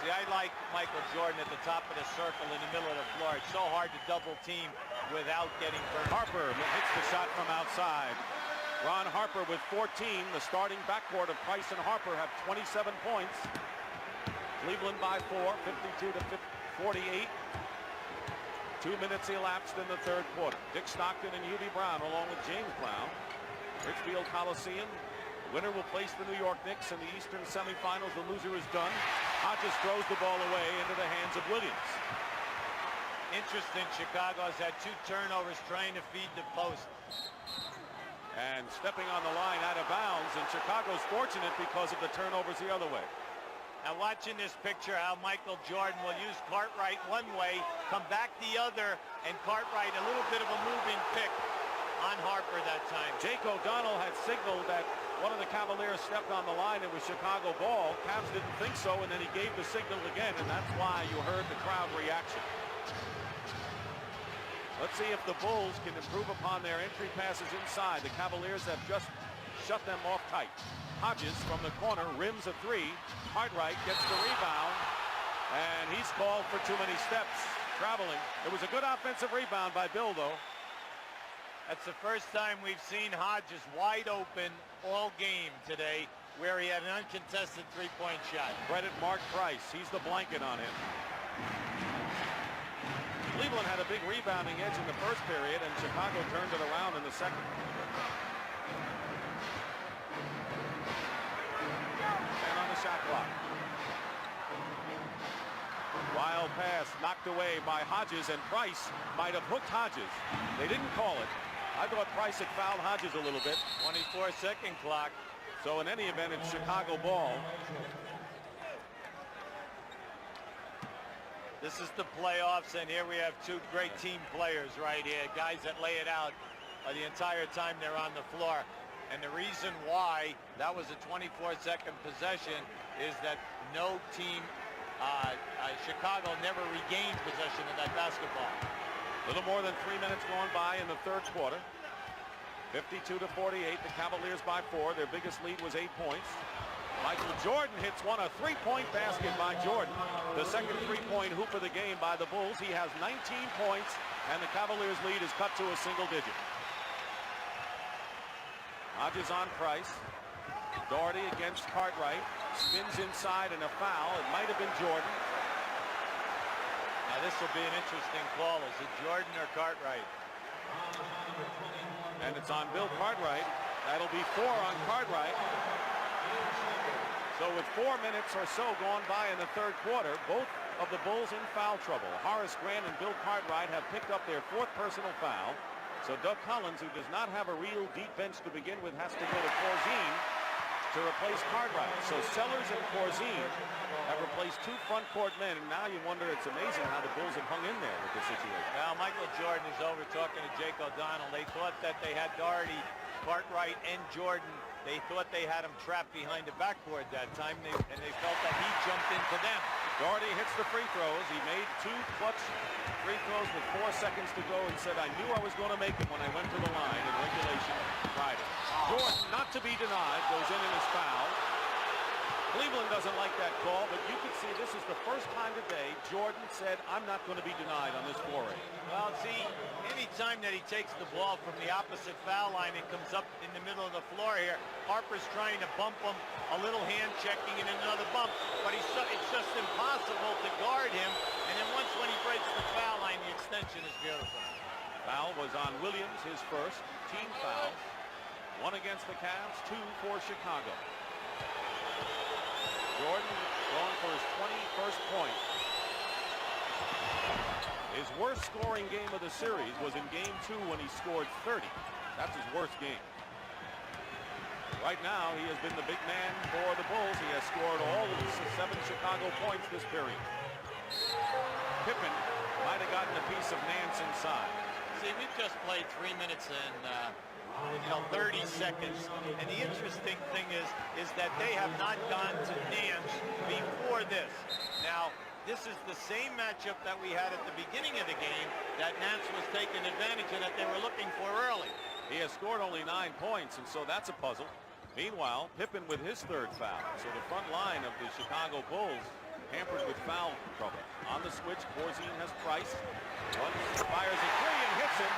See, I like Michael Jordan at the top of the circle in the middle of the floor. It's so hard to double team without getting burned. Harper hits the shot from outside. Ron Harper with 14. The starting backcourt of Price and Harper have 27 points. Cleveland by 4, 52 to 48. 2 minutes elapsed in the third quarter. Dick Stockton and Hubie Brown along with James Brown. Richfield Coliseum. The winner will place the New York Knicks in the Eastern semifinals. The loser is done. Hodges throws the ball away into the hands of Williams. Interesting, Chicago has had 2 turnovers trying to feed the post. And stepping on the line out of bounds, and Chicago's fortunate because of the turnovers the other way. Now watching this picture, how Michael Jordan will use Cartwright one way, come back the other, and Cartwright a little bit of a moving pick on Harper that time. Jake O'Donnell had signaled that one of the Cavaliers stepped on the line. It was Chicago ball. Cavs didn't think so, and then he gave the signal again, and that's why you heard the crowd reaction. Let's see if the Bulls can improve upon their entry passes inside. The Cavaliers have just shut them off tight. Hodges from the corner rims a 3. Cartwright gets the rebound, and he's called for too many steps traveling. It was a good offensive rebound by Bill, though. That's the first time we've seen Hodges wide open all game today, where he had an uncontested three-point shot. Credit Mark Price. He's the blanket on him. Cleveland had a big rebounding edge in the first period, and Chicago turned it around in the second. And on the shot clock. Wild pass knocked away by Hodges, and Price might have hooked Hodges. They didn't call it. I thought Price had fouled Hodges a little bit. 24-second clock. So in any event, it's Chicago ball. This is the playoffs, and here we have 2 great team players right here, guys that lay it out the entire time they're on the floor. And the reason why that was a 24-second possession is that no team, Chicago never regained possession of that basketball. A little more than 3 minutes gone by in the third quarter. 52 to 48, the Cavaliers by 4. Their biggest lead was 8 points. Michael Jordan hits one, a 3-point basket by Jordan. The second 3-point hoop of the game by the Bulls. He has 19 points, and the Cavaliers' lead is cut to a single digit. Hodges on Price. Doherty against Cartwright. Spins inside and a foul. It might have been Jordan. Now this will be an interesting call. Is it Jordan or Cartwright? And it's on Bill Cartwright. That'll be 4 on Cartwright. So with 4 minutes or so gone by in the third quarter, both of the Bulls in foul trouble. Horace Grant and Bill Cartwright have picked up their 4th personal foul. So Doug Collins, who does not have a real deep bench to begin with, has to go to Corzine to replace Cartwright. So Sellers and Corzine have replaced 2 front court men, and now you wonder, it's amazing how the Bulls have hung in there with the situation. Now Michael Jordan is over talking to Jake O'Donnell. They thought that they had Doherty, Cartwright, and Jordan. They thought they had him trapped behind the backboard that time, and they felt that he jumped into them. Doherty hits the free throws. He made 2 clutch free throws with 4 seconds to go and said, I knew I was going to make them when I went to the line in regulation Friday. Jordan, not to be denied, goes in and is fouled. Cleveland doesn't like that call, but you can see this is the first time today Jordan said, I'm not going to be denied on this foray. Well, see, any time that he takes the ball from the opposite foul line and comes up in the middle of the floor here, Harper's trying to bump him, a little hand checking and another bump, but it's just impossible to guard him. And then once when he breaks the foul line, the extension is beautiful. Foul was on Williams, his first. Team foul. 1 against the Cavs, 2 for Chicago. Jordan going for his 21st point. His worst scoring game of the series was in game 2 when he scored 30. That's his worst game. Right now, he has been the big man for the Bulls. He has scored all of the 7 Chicago points this period. Pippen might have gotten a piece of Nance inside. See, we've just played 3 minutes and 30 seconds. And the interesting thing is that they have not gone to Nance before this. Now, this is the same matchup that we had at the beginning of the game that Nance was taking advantage of, that they were looking for early. He has scored only 9 points, and so that's a puzzle. Meanwhile, Pippen with his 3rd foul. So the front line of the Chicago Bulls hampered with foul trouble. On the switch, Corzine has Price. Fires a 3 and hits it.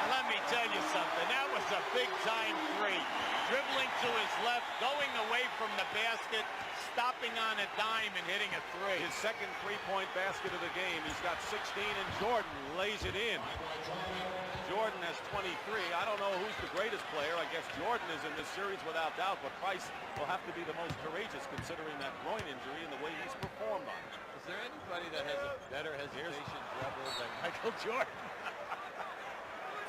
And let me tell you something. That was a big-time 3. Dribbling to his left, going away from the basket, stopping on a dime and hitting a 3. His second 3-point basket of the game. He's got 16, and Jordan lays it in. Jordan has 23. I don't know who's the greatest player. I guess Jordan is in this series without doubt, but Price will have to be the most courageous considering that groin injury and the way he's performed on it. Is there anybody that has a better hesitation dribble than Michael Jordan?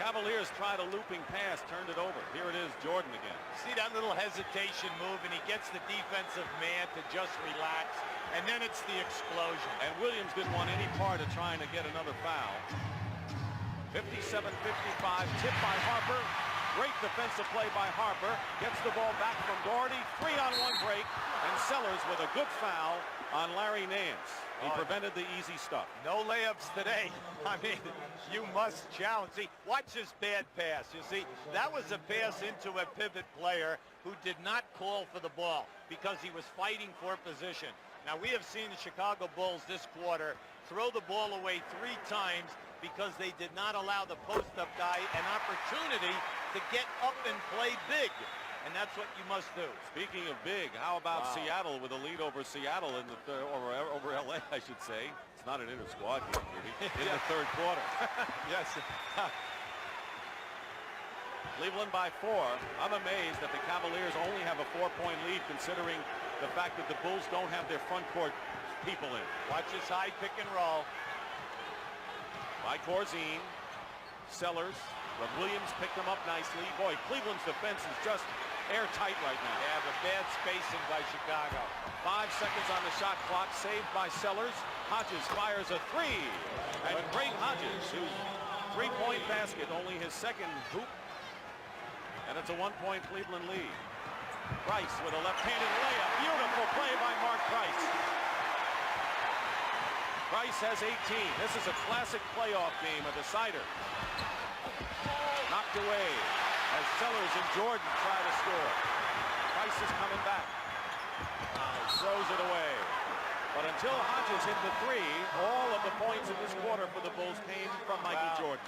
Cavaliers tried a looping pass, turned it over. Here it is, Jordan again. See that little hesitation move, and he gets the defensive man to just relax, and then it's the explosion. And Williams didn't want any part of trying to get another foul. 57-55, tipped by Harper. Great defensive play by Harper. Gets the ball back from Doherty. 3-on-1 break, and Sellers with a good foul on Larry Nance. He prevented the easy stuff. No layups today. I mean, you must challenge. See, watch this bad pass. You see, that was a pass into a pivot player who did not call for the ball because he was fighting for position. Now, we have seen the Chicago Bulls this quarter throw the ball away 3 times because they did not allow the post-up guy an opportunity to get up and play big. And that's what you must do. Speaking of big, how about Seattle with a lead over Seattle in the over LA, I should say. It's not an inter-squad game, really, in the 3rd quarter. Yes. Cleveland by 4. I'm amazed that the Cavaliers only have a 4-point lead considering the fact that the Bulls don't have their front court people in. Watch this high pick and roll. By Corzine. Sellers. But Williams picked them up nicely. Boy, Cleveland's defense is just airtight right now. They have a bad spacing by Chicago. 5 seconds on the shot clock. Saved by Sellers. Hodges fires a 3. And Craig Hodges, whose 3-point basket, only his 2nd hoop. And it's a 1-point Cleveland lead. Price with a left-handed layup. Beautiful play by Mark Price. Price has 18. This is a classic playoff game, a decider. Knocked away as Sellers and Jordan try to score. Price is coming back. Throws it away. But until Hodges hit the 3, all of the points in this quarter for the Bulls came from Michael Jordan.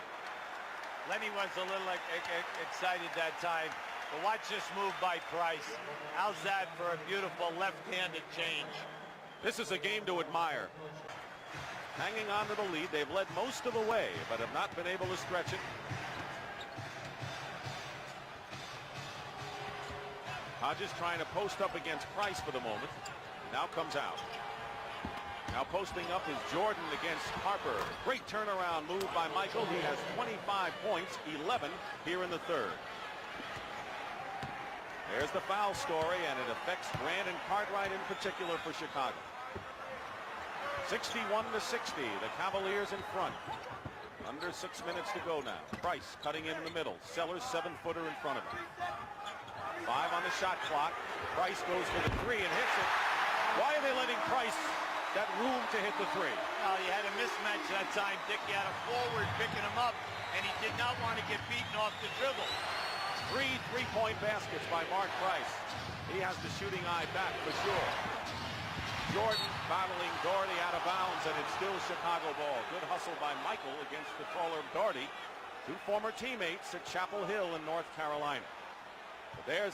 Lenny was a little excited that time. But watch this move by Price. How's that for a beautiful left-handed change? This is a game to admire. Hanging on to the lead. They've led most of the way, but have not been able to stretch it. Hodges trying to post up against Price for the moment. Now comes out. Now posting up is Jordan against Harper. Great turnaround move by Michael. He has 25 points, 11 here in the 3rd. There's the foul story, and it affects Grant and Cartwright in particular for Chicago. 61-60, the Cavaliers in front. Under 6 minutes to go now. Price cutting in the middle. Sellers 7-footer in front of him. 5 on the shot clock. Price goes for the 3 and hits it. Why are they letting Price that room to hit the 3? Well, you had a mismatch that time, Dick. You had a forward picking him up, and he did not want to get beaten off the dribble. 3 3-point baskets by Mark Price. He has the shooting eye back for sure. Jordan battling Doherty out of bounds, and it's still Chicago ball. Good hustle by Michael against the taller Doherty. 2 former teammates at Chapel Hill in North Carolina. But there's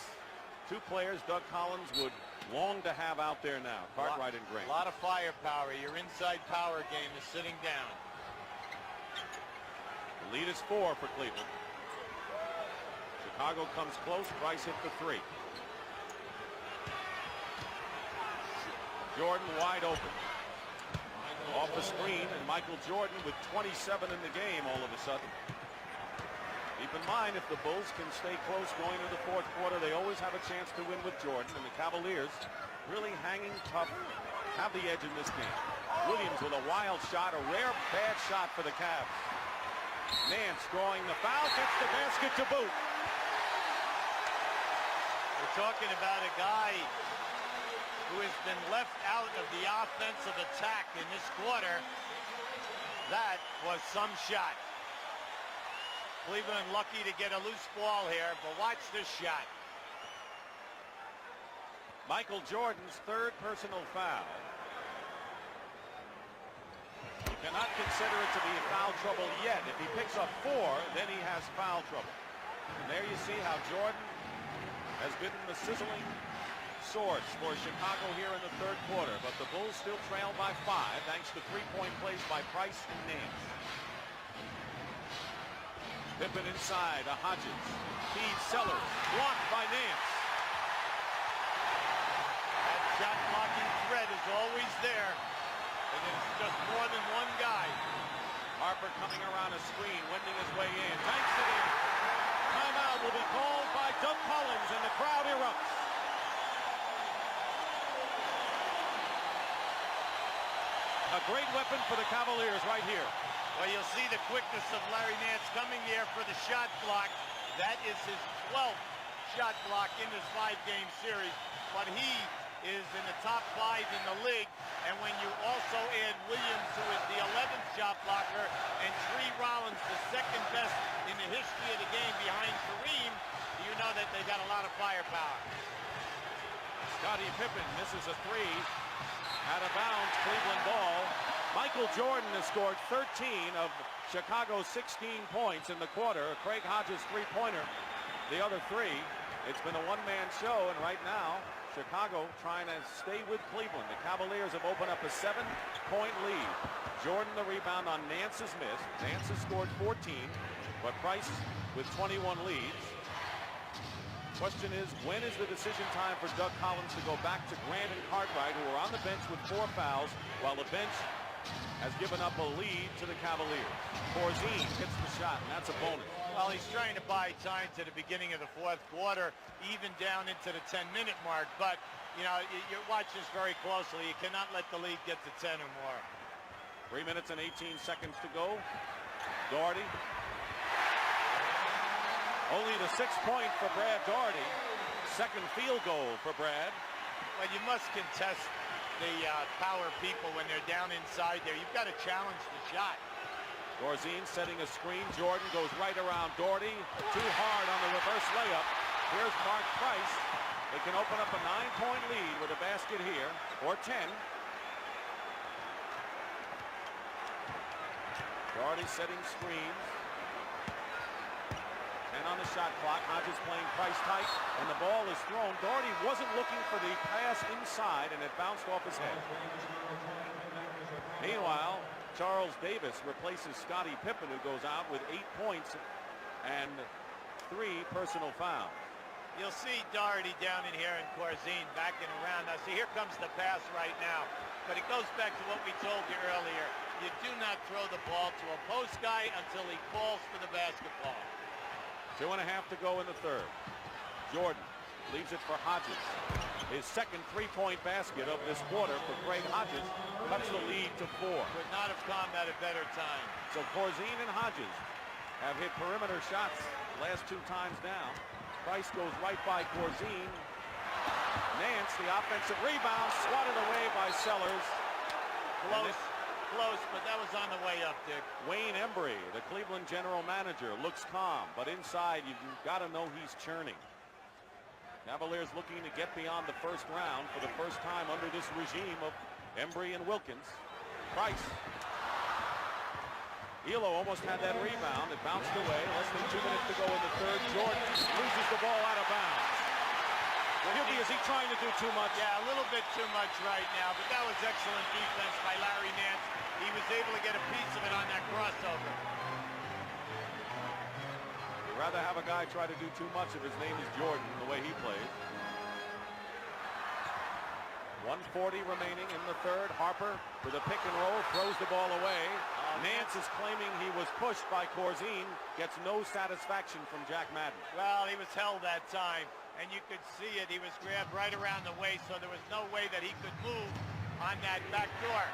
2 players Doug Collins would long to have out there now. Cartwright and Grant. A lot of firepower. Your inside power game is sitting down. The lead is 4 for Cleveland. Chicago comes close. Price hit the 3. Jordan wide open. Off the screen, and Michael Jordan with 27 in the game all of a sudden. Keep in mind, if the Bulls can stay close going into the 4th quarter, they always have a chance to win with Jordan, and the Cavaliers really hanging tough, have the edge in this game. Williams with a wild shot, a rare bad shot for the Cavs. Nance drawing the foul, gets the basket to boot. We're talking about a guy who has been left out of the offensive attack in this quarter. That was some shot. Cleveland lucky to get a loose ball here, but watch this shot. Michael Jordan's third personal foul. You cannot consider it to be foul trouble yet. If he picks up 4, then he has foul trouble. And there you see how Jordan has been the sizzling source for Chicago here in the third quarter. But the Bulls still trail by 5 thanks to three-point plays by Price and Nance. Pippen inside to Hodges. Feeds Sellers. Blocked by Nance. That shot blocking threat is always there. And it's just more than one guy. Harper coming around a screen, winding his way in. Banks it in. Timeout will be called by Doug Collins, and the crowd erupts. A great weapon for the Cavaliers right here. Well, you'll see the quickness of Larry Nance coming there for the shot block. That is his 12th shot block in this 5-game series. But he is in the top 5 in the league. And when you also add Williams, who is the 11th shot blocker, and Tree Rollins, the second best in the history of the game behind Kareem, you know that they got a lot of firepower. Scottie Pippen misses a 3. Out of bounds, Cleveland ball. Michael Jordan has scored 13 of Chicago's 16 points in the quarter. Craig Hodges' three-pointer, the other 3. It's been a one-man show, and right now, Chicago trying to stay with Cleveland. The Cavaliers have opened up a 7-point lead. Jordan the rebound on Nance's miss. Nance has scored 14, but Price with 21 leads. Question is, when is the decision time for Doug Collins to go back to Grant and Cartwright, who are on the bench with 4 fouls, while the bench has given up a lead to the Cavaliers. Porzingis hits the shot, and that's a bonus. Well, he's trying to buy time to the beginning of the fourth quarter, even down into the 10-minute mark. But, you know, you watch this very closely. You cannot let the lead get to 10 or more. 3 minutes and 18 seconds to go. Daugherty. Only the 6th point for Brad Daugherty. Second field goal for Brad. Well, you must contest the power people when they're down inside there. You've got to challenge the shot. Porzingis setting a screen. Jordan goes right around Daugherty. Too hard on the reverse layup. Here's Mark Price. They can open up a 9-point lead with a basket here, or 10. Daugherty setting screens. 10 on the shot clock. Hodges playing Price tight, and the ball is thrown. Daugherty wasn't looking for the pass inside, and it bounced off his head. Meanwhile, Charles Davis replaces Scottie Pippen, who goes out with 8 points and 3 personal fouls. You'll see Daugherty down in here and Corzine backing around. Now, see, here comes the pass right now. But it goes back to what we told you earlier. You do not throw the ball to a post guy until he falls for the basketball. 2.5 to go in the third. Jordan leaves it for Hodges. His second 3-point basket of this quarter for Craig Hodges cuts the lead to 4. Could not have come at a better time. So Porzingis and Hodges have hit perimeter shots last 2 times down. Price goes right by Porzingis. Nance, the offensive rebound, swatted away by Sellers. Close, but that was on the way up, Dick. Wayne Embry, the Cleveland general manager, looks calm, but inside you've got to know he's churning. Cavaliers looking to get beyond the first round for the first time under this regime of Embry and Wilkins. Price. Elo almost had that rebound. It bounced away. Less than 2 minutes to go in the third. Jordan loses the ball out of bounds. Is he trying to do too much? Yeah, a little bit too much right now, but that was excellent defense by Larry Nance. He was able to get a piece of it on that crossover. You'd rather have a guy try to do too much if his name is Jordan, the way he plays. 1:40 remaining in the third. Harper with a pick and roll, throws the ball away. Nance is claiming he was pushed by Corzine, gets no satisfaction from Jack Madden. Well, he was held that time, and you could see it. He was grabbed right around the waist, so there was no way that he could move on that back door.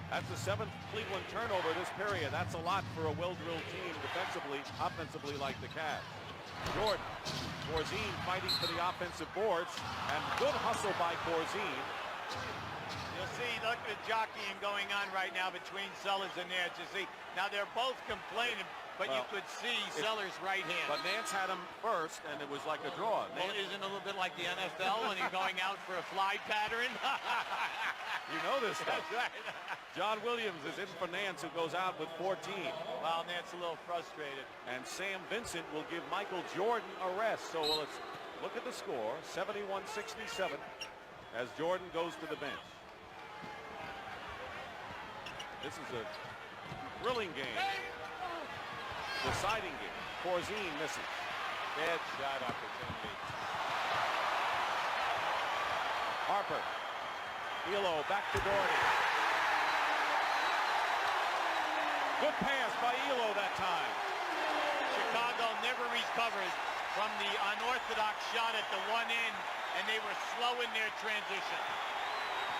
That's the 7th Cleveland turnover this period. That's a lot for a well-drilled team defensively, offensively like the Cavs. Jordan, Corzine fighting for the offensive boards, and good hustle by Corzine. You'll see, look at the jockeying going on right now between Sellers and Nance. You see, now they're both complaining, but you could see Sellers' right hand. But Nance had him first, and it was like a draw. Well, isn't it a little bit like the NFL when you're going out for a fly pattern? You know this stuff. That's right. John Williams is in for Nance, who goes out with 14. Well, Nance a little frustrated. And Sam Vincent will give Michael Jordan a rest. So let's look at the score, 71-67, as Jordan goes to the bench. This is a thrilling game. Deciding game. Corzine misses. Bad shot opportunity. Harper. Elo back to Doherty. Good pass by Elo that time. Chicago never recovered from the unorthodox shot at the one end, and they were slow in their transition.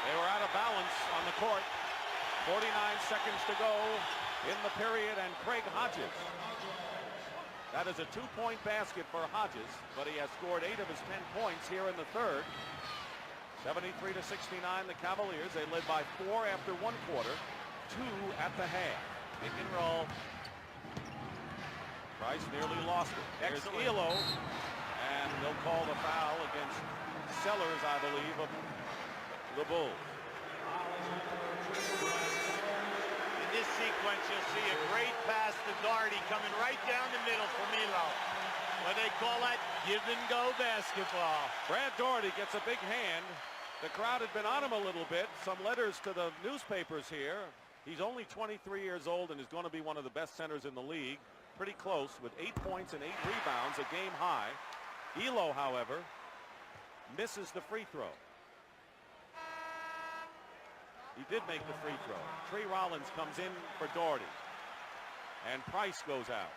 They were out of balance on the court. 49 seconds to go in the period, and Craig Hodges. That is a 2-point basket for Hodges, but he has scored 8 of his 10 points here in the third. 73-69, the Cavaliers. They led by 4 after 1 quarter, 2 at the half. Pick and roll. Price nearly lost it. There's Excellent. Elo, and they'll call the foul against Sellers, I believe, of the Bulls. In this sequence, you'll see a great pass to Doherty coming right down the middle from Elo. What they call that give-and-go basketball. Brad Doherty gets a big hand. The crowd had been on him a little bit. Some letters to the newspapers here. He's only 23 years old and is going to be one of the best centers in the league. Pretty close with 8 points and 8 rebounds, a game high. Elo, however, misses the free throw. He did make the free throw. Tree Rollins comes in for Doherty. And Price goes out.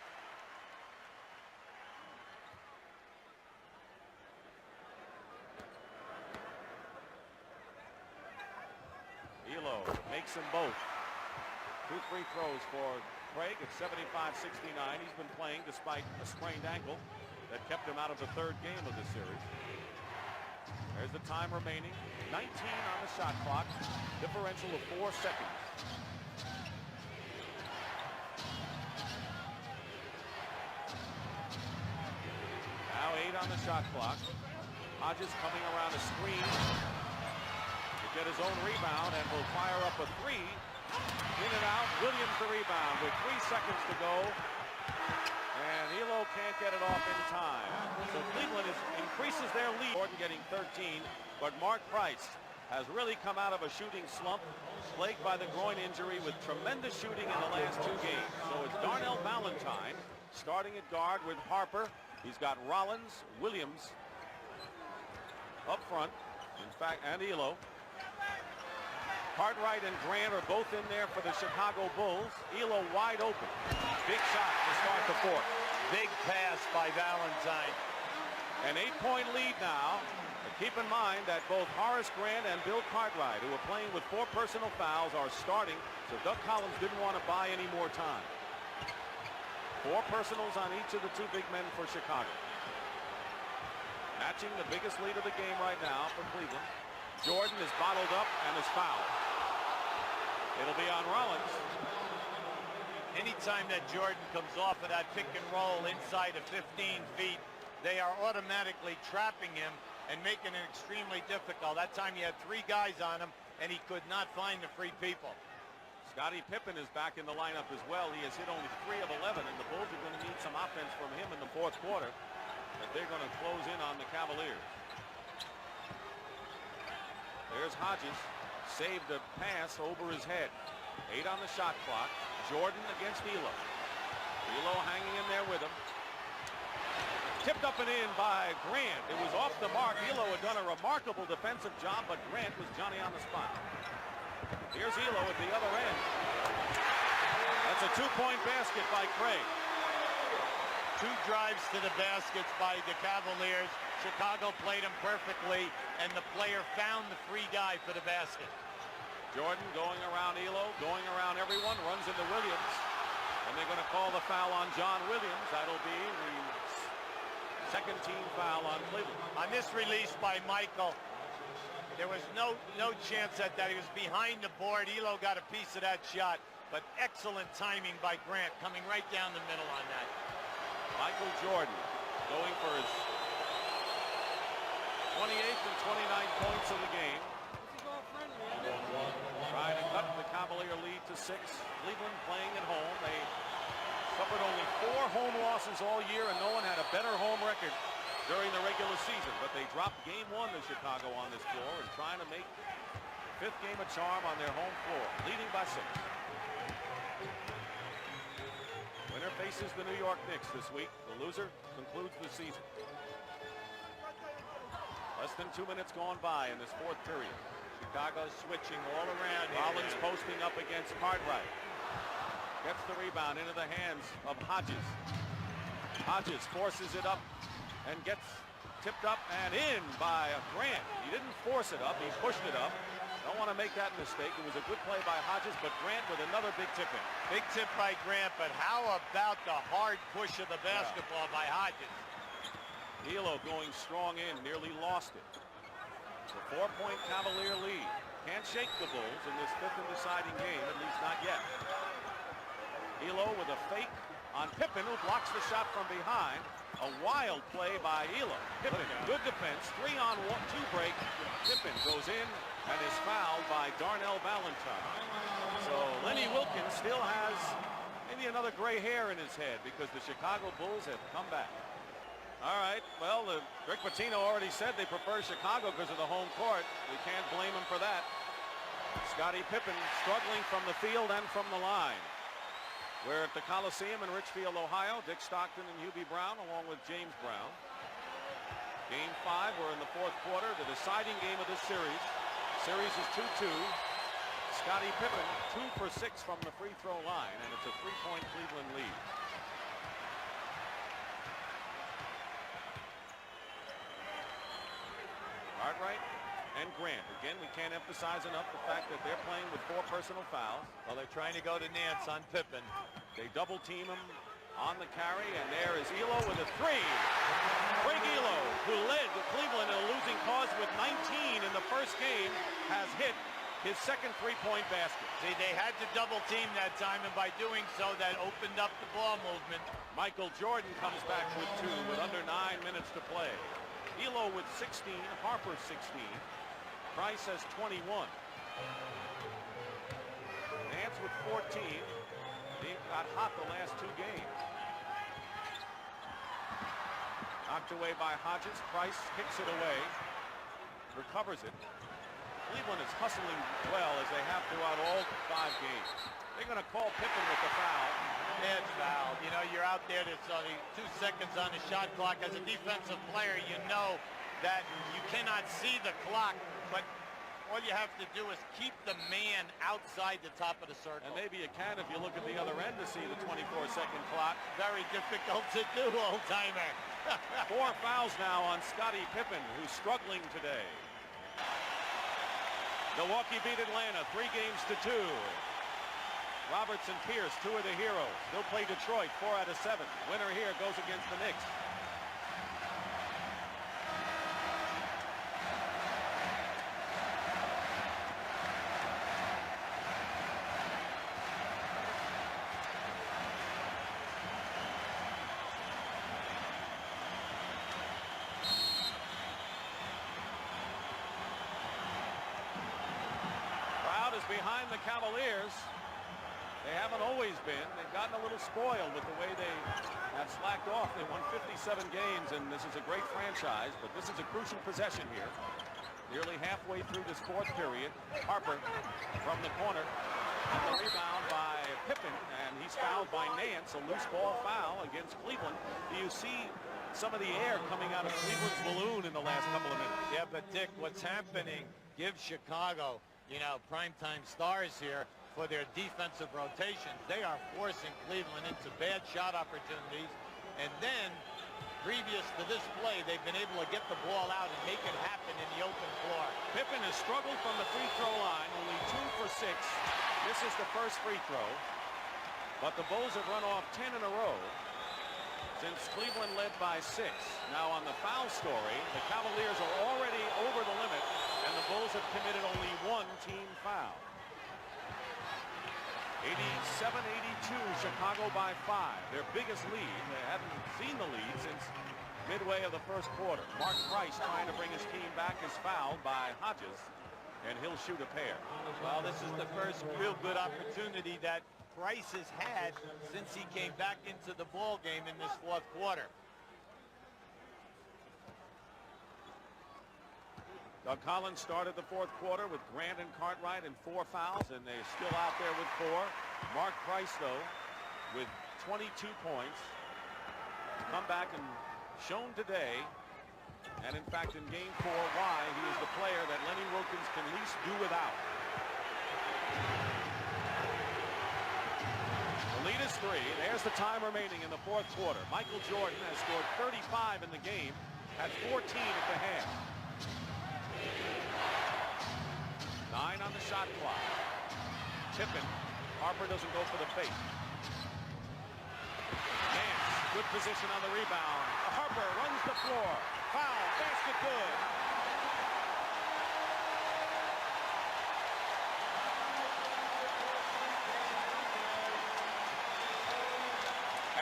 Elo makes them both. 2 free throws for Craig at 75-69. He's been playing despite a sprained ankle that kept him out of the third game of the series. There's the time remaining. 19 on the shot clock. Differential of 4 seconds. Now 8 on the shot clock. Hodges coming around a screen to get his own rebound and will fire up a 3. In and out. Williams the rebound with 3 seconds to go. And Elo can't get it off in time. So Cleveland increases their lead. Jordan getting 13, but Mark Price has really come out of a shooting slump, plagued by the groin injury with tremendous shooting in the last 2 games. So it's Darnell Valentine starting at guard with Harper. He's got Rollins, Williams up front, in fact, and Elo. Cartwright and Grant are both in there for the Chicago Bulls. Elo wide open. Big shot to start the fourth. Big pass by Valentine. An 8-point lead now. But keep in mind that both Horace Grant and Bill Cartwright, who are playing with 4 personal fouls, are starting. So Doug Collins didn't want to buy any more time. 4 personals on each of the 2 big men for Chicago. Matching the biggest lead of the game right now for Cleveland. Jordan is bottled up and is fouled. It'll be on Rollins. Anytime that Jordan comes off of that pick and roll inside of 15 feet, they are automatically trapping him and making it extremely difficult. That time he had 3 guys on him, and he could not find the free people. Scottie Pippen is back in the lineup as well. He has hit only 3 of 11, and the Bulls are going to need some offense from him in the fourth quarter. But they're going to close in on the Cavaliers. There's Hodges. Saved a pass over his head. 8 on the shot clock. Jordan against Elo. Elo hanging in there with him. Tipped up and in by Grant. It was off the mark. Elo had done a remarkable defensive job, but Grant was Johnny on the spot. Here's Elo at the other end. That's a 2-point basket by Craig. 2 drives to the baskets by the Cavaliers. Chicago played him perfectly, and the player found the free guy for the basket. Jordan going around Elo, going around everyone, runs into Williams. And they're going to call the foul on John Williams. That'll be the second team foul on Cleveland. On this release by Michael, there was no chance at that. He was behind the board. Elo got a piece of that shot, but excellent timing by Grant, coming right down the middle on that. Michael Jordan going for his 28th and 29 points of the game. Trying to cut the Cavalier lead to 6. Cleveland playing at home. They suffered only 4 home losses all year, and no one had a better home record during the regular season. But they dropped game 1 to Chicago on this floor and trying to make 5th game a charm on their home floor, leading by 6. Winner faces the New York Knicks this week. The loser concludes the season. Less than 2 minutes gone by in this 4th period. Chicago switching all around. Rollins posting up against Cartwright. Gets the rebound into the hands of Hodges. Hodges forces it up and gets tipped up and in by Grant. He didn't force it up, he pushed it up. Don't want to make that mistake. It was a good play by Hodges, but Grant with another big tip in. Big tip by Grant, but how about the hard push of the basketball by Hodges? Elo going strong in, nearly lost it. It's a 4-point Cavalier lead. Can't shake the Bulls in this 5th and deciding game, at least not yet. Elo with a fake on Pippen, who blocks the shot from behind. A wild play by Elo. Pippen, good defense, 3-on-2 break. Pippen goes in and is fouled by Darnell Valentine. So Lenny Wilkins still has maybe another gray hair in his head because the Chicago Bulls have come back. All right, well, Rick Pitino already said they prefer Chicago because of the home court. We can't blame him for that. Scottie Pippen struggling from the field and from the line. We're at the Coliseum in Richfield, Ohio. Dick Stockton and Hubie Brown along with James Brown. Game 5, we're in the 4th quarter, the deciding game of this series. Series is 2-2. Scottie Pippen 2 for 6 from the free throw line, and it's a 3-point Cleveland lead. Cartwright and Grant. Again, we can't emphasize enough the fact that they're playing with 4 personal fouls. Well, they're trying to go to Nance on Pippen. They double team him on the carry, and there is Elo with a 3. Craig Elo, who led Cleveland in a losing cause with 19 in the first game, has hit his second 3-point basket. See, they had to double team that time, and by doing so, that opened up the ball movement. Michael Jordan comes back with 2 with under 9 minutes to play. Elo with 16, Harper 16. Price has 21. Nance with 14. He got hot the last 2 games. Knocked away by Hodges. Price kicks it away. Recovers it. Cleveland is hustling well as they have throughout all 5 games. They're going to call Pippen with the foul. Bad foul. You know, you're out there, there's only 2 seconds on the shot clock. As a defensive player, you know that you cannot see the clock, but all you have to do is keep the man outside the top of the circle. And maybe you can if you look at the other end to see the 24-second clock. Very difficult to do, old-timer. 4 fouls now on Scottie Pippen, who's struggling today. Milwaukee beat Atlanta 3 games to 2. Roberts and Pierce, 2 of the heroes. They'll play Detroit 4 out of 7. Winner here goes against the Knicks. Crowd is behind the Cavaliers. They haven't always been. They've gotten a little spoiled with the way they have slacked off. They won 57 games, and this is a great franchise, but this is a crucial possession here. Nearly halfway through this 4th period. Harper from the corner. And the rebound by Pippen, and he's fouled by Nance. A loose ball foul against Cleveland. Do you see some of the air coming out of Cleveland's balloon in the last couple of minutes? Yeah, but Dick, what's happening gives Chicago, you know, primetime stars here for their defensive rotations. They are forcing Cleveland into bad shot opportunities, and then previous to this play, they've been able to get the ball out and make it happen in the open floor. Pippen has struggled from the free throw line, only 2 for 6. This is the first free throw. But the Bulls have run off 10 in a row since Cleveland led by 6. Now on the foul story, the Cavaliers are already over the limit, and the Bulls have committed only 1 team foul. 87-82, Chicago by 5. Their biggest lead. They haven't seen the lead since midway of the first quarter. Mark Price trying to bring his team back is fouled by Hodges, and he'll shoot a pair. Well, this is the first real good opportunity that Price has had since he came back into the ball game in this fourth quarter. Doug Collins started the fourth quarter with Grant and Cartwright and 4 fouls, and they're still out there with 4. Mark Price, though, with 22 points. Come back and shown today, and in fact in game 4, why he is the player that Lenny Wilkens can least do without. The lead is 3. There's the time remaining in the fourth quarter. Michael Jordan has scored 35 in the game, had 14 at the half. 9 on the shot clock. Pippen. Harper doesn't go for the fake. Nance, good position on the rebound. Harper runs the floor. Foul, basket good.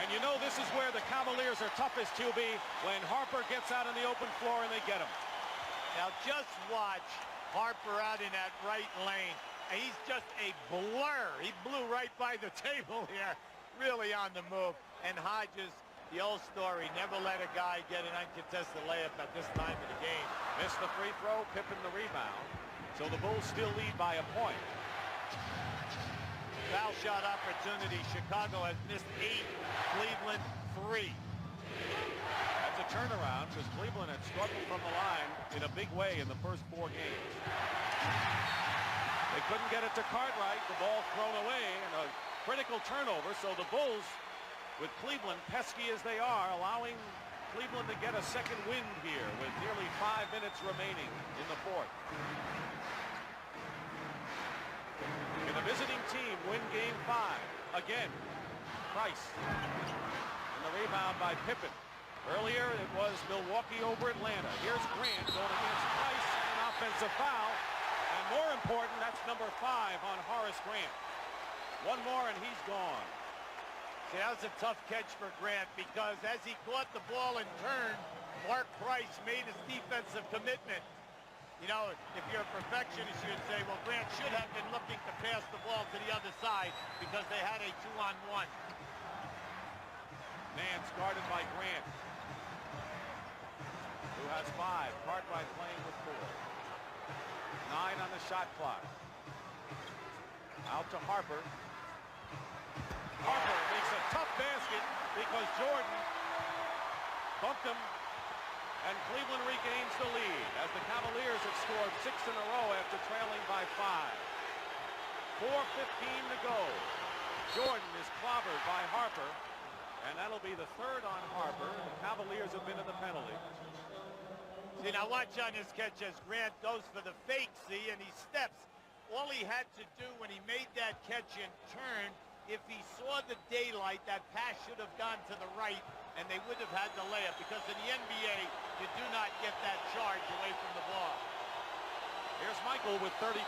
And you know this is where the Cavaliers are toughest, QB, when Harper gets out on the open floor and they get him. Now just watch Harper out in that right lane. And he's just a blur. He blew right by the table here, really on the move. And Hodges, the old story, never let a guy get an uncontested layup at this time of the game. Missed the free throw, Pippen the rebound. So the Bulls still lead by a point. Foul shot opportunity. Chicago has missed 8, Cleveland 3. That's a turnaround because Cleveland had struggled from the line in a big way in the first 4 games. They couldn't get it to Cartwright. The ball thrown away and a critical turnover. So the Bulls, with Cleveland pesky as they are, allowing Cleveland to get a second wind here with nearly 5 minutes remaining in the fourth. Can the visiting team win game 5? Again, Price. And the rebound by Pippen. Earlier, it was Milwaukee over Atlanta. Here's Grant going against Price, an offensive foul. And more important, that's number 5 on Horace Grant. One more and he's gone. See, that was a tough catch for Grant because as he caught the ball and turned, Mark Price made his defensive commitment. You know, if you're a perfectionist, you'd say, well, Grant should have been looking to pass the ball to the other side because they had a 2-on-1. Nance guarded by Grant, who has 5. Cartwright playing with 4. 9 on the shot clock. Out to Harper. Harper makes a tough basket because Jordan bumped him, and Cleveland regains the lead as the Cavaliers have scored 6 in a row after trailing by 5. 4:15 to go. Jordan is clobbered by Harper, and that'll be the 3rd on Harper. The Cavaliers have been in the penalty. See, now watch on this catch as Grant goes for the fake, see, and he steps. All he had to do when he made that catch and turn, if he saw the daylight, that pass should have gone to the right, and they would have had the layup, because in the NBA, you do not get that charge away from the ball. Here's Michael with 35.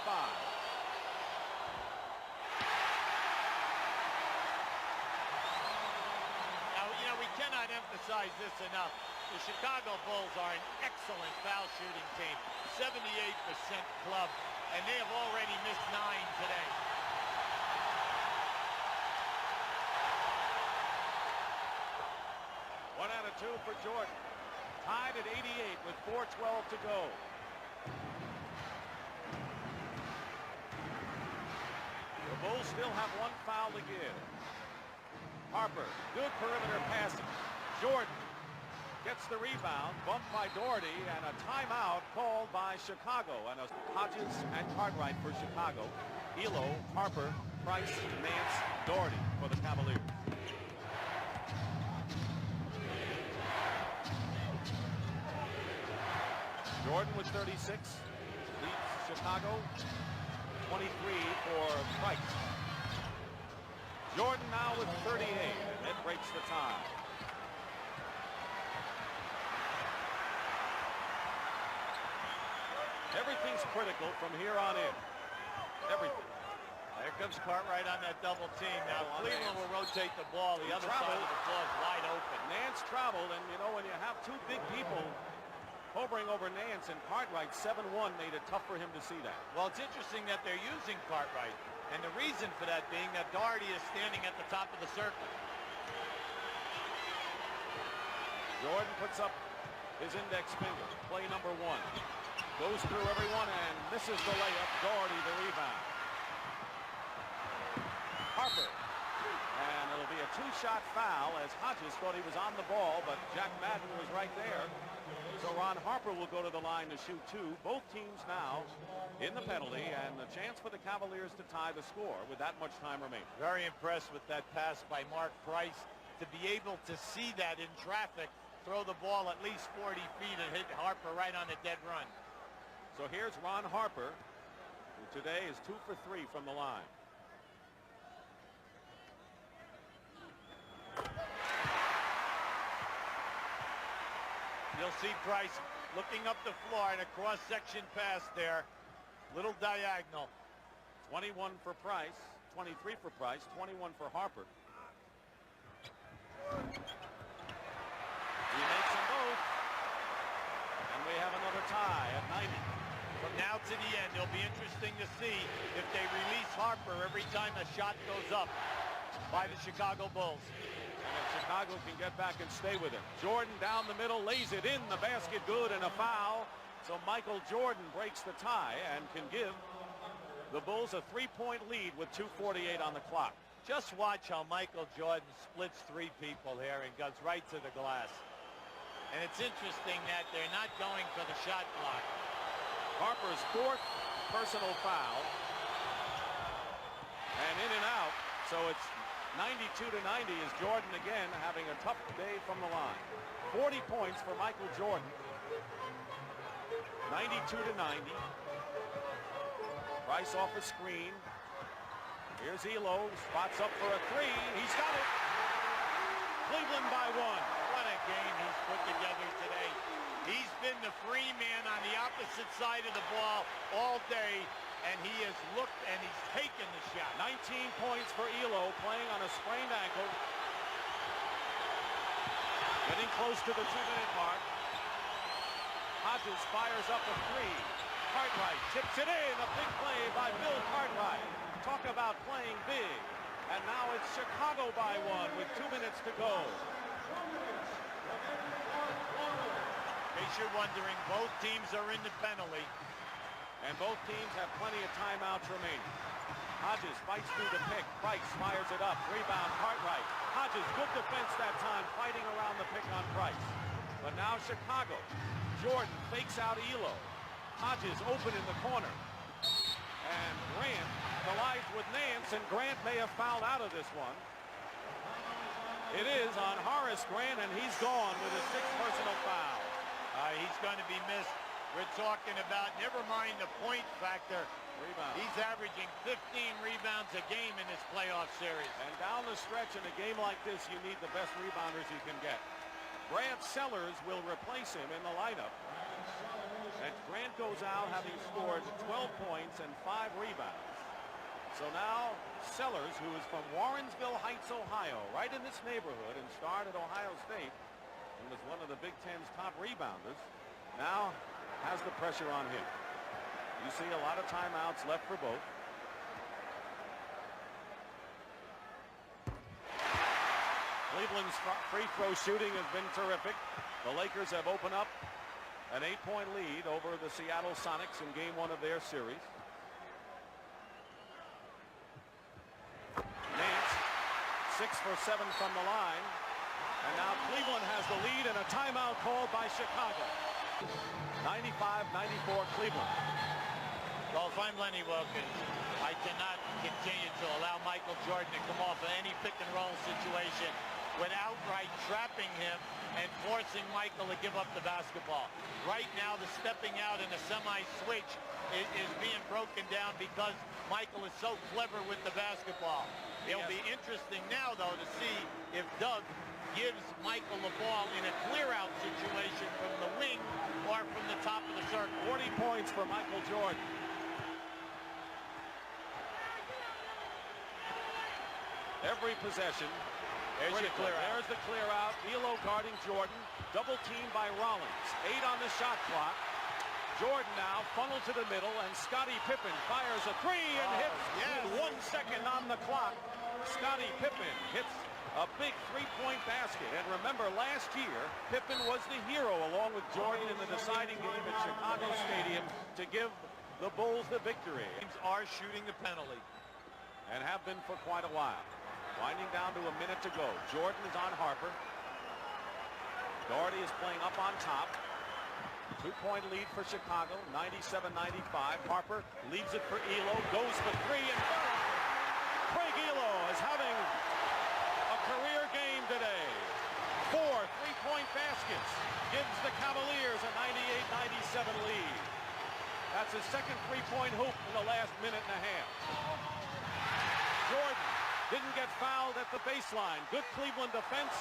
Now, you know, we cannot emphasize this enough. The Chicago Bulls are an excellent foul shooting team, 78% club, and they have already missed 9 today. One out of 2 for Jordan. Tied at 88 with 4:12 to go. The Bulls still have 1 foul to give. Harper, good perimeter passing. Jordan gets the rebound, bumped by Doherty, and a timeout called by Chicago. And Hodges and Cartwright for Chicago. Elo, Harper, Price, Nance, Doherty for the Cavaliers. Jordan with 36 leads Chicago. 23 for Price. Jordan now with 38, and it breaks the tie. Everything's critical from here on in. Everything. There comes Cartwright on that double team. Now Cleveland will rotate the ball. The other side of the ball is wide open. Nance traveled, and you know, when you have two big people hovering over Nance, and Cartwright 7-1 made it tough for him to see that. Well, it's interesting that they're using Cartwright, and the reason for that being that Doherty is standing at the top of the circle. Jordan puts up his index finger. Play number 1. Goes through everyone and misses the layup. Doherty the rebound. Harper. And it'll be a 2-shot foul as Hodges thought he was on the ball, but Jack Madden was right there. So Ron Harper will go to the line to shoot 2. Both teams now in the penalty, and a chance for the Cavaliers to tie the score with that much time remaining. Very impressed with that pass by Mark Price to be able to see that in traffic, throw the ball at least 40 feet and hit Harper right on a dead run. So here's Ron Harper, who today is 2 for 3 from the line. You'll see Price looking up the floor and a cross-section pass there. Little diagonal. 21 for Price, 23 for Price, 21 for Harper. He makes them both. And we have another tie at 90. From now to the end, it'll be interesting to see if they release Harper every time a shot goes up by the Chicago Bulls. And if Chicago can get back and stay with him. Jordan down the middle, lays it in, the basket good, and a foul. So Michael Jordan breaks the tie and can give the Bulls a 3-point lead with 2:48 on the clock. Just watch how Michael Jordan splits 3 people here and goes right to the glass. And it's interesting that they're not going for the shot clock. Harper's 4th personal foul. And in and out. So it's 92-90 as Jordan again having a tough day from the line. 40 points for Michael Jordan. 92-90. Price off a screen. Here's Elo, spots up for a 3. He's got it. Cleveland by 1. What a game he's put together today. He's been the free man on the opposite side of the ball all day, and he has looked and he's taken the shot. 19 points for Elo, playing on a sprained ankle. Getting close to the 2-minute mark. Hodges fires up a 3. Cartwright tips it in. A big play by Bill Cartwright. Talk about playing big. And now it's Chicago by 1 with 2 minutes to go. In case you're wondering, both teams are in the penalty. And both teams have plenty of timeouts remaining. Hodges fights through the pick. Price fires it up. Rebound, Cartwright. Hodges, good defense that time, fighting around the pick on Price. But now Chicago. Jordan fakes out Elo. Hodges open in the corner. And Grant collides with Nance, and Grant may have fouled out of this one. It is on Horace Grant, and he's gone with his 6th personal foul. He's going to be missed. We're talking about, never mind the point factor. Rebound. He's averaging 15 rebounds a game in this playoff series. And down the stretch in a game like this, you need the best rebounders you can get. Grant Sellers will replace him in the lineup. And Grant goes out having scored 12 points and 5 rebounds. So now Sellers, who is from Warrensville Heights, Ohio, right in this neighborhood and starred at Ohio State and was one of the Big Ten's top rebounders, now has the pressure on him. You see a lot of timeouts left for both. Cleveland's free throw shooting has been terrific. The Lakers have opened up an 8-point lead over the Seattle Sonics in game 1 of their series. Nance, 6 for 7 from the line. And now Cleveland has the lead and a timeout called by Chicago. 95-94 Cleveland. Well, if I'm Lenny Wilkens, I cannot continue to allow Michael Jordan to come off of any pick and roll situation. with outright trapping him and forcing Michael to give up the basketball. Right now, the stepping out in a semi-switch is being broken down because Michael is so clever with the basketball. It'll be interesting now, though, to see if Doug gives Michael the ball in a clear-out situation from the wing or from the top of the circle. 40 points for Michael Jordan. Every possession. There's the clear out. There's the clear out. Ehlo guarding Jordan. Double teamed by Rollins. 8 on the shot clock. Jordan now funneled to the middle, and Scottie Pippen fires a 3 and hits with 1 second on the clock. Scottie Pippen hits a big three-point basket. And remember, last year, Pippen was the hero along with Jordan in the deciding game at Chicago Stadium to give the Bulls the victory. Teams are shooting the penalty. And have been for quite a while. Winding down to a minute to go. Jordan is on Harper. Doherty is playing up on top. 2-point lead for Chicago, 97-95. Harper leaves it for Ehlo, goes for 3 and Craig Ehlo is having a career game today. 4 3-point baskets gives the Cavaliers a 98-97 lead. That's his second 3-point hoop in the last minute and a half. Jordan didn't get fouled at the baseline. Good Cleveland defense.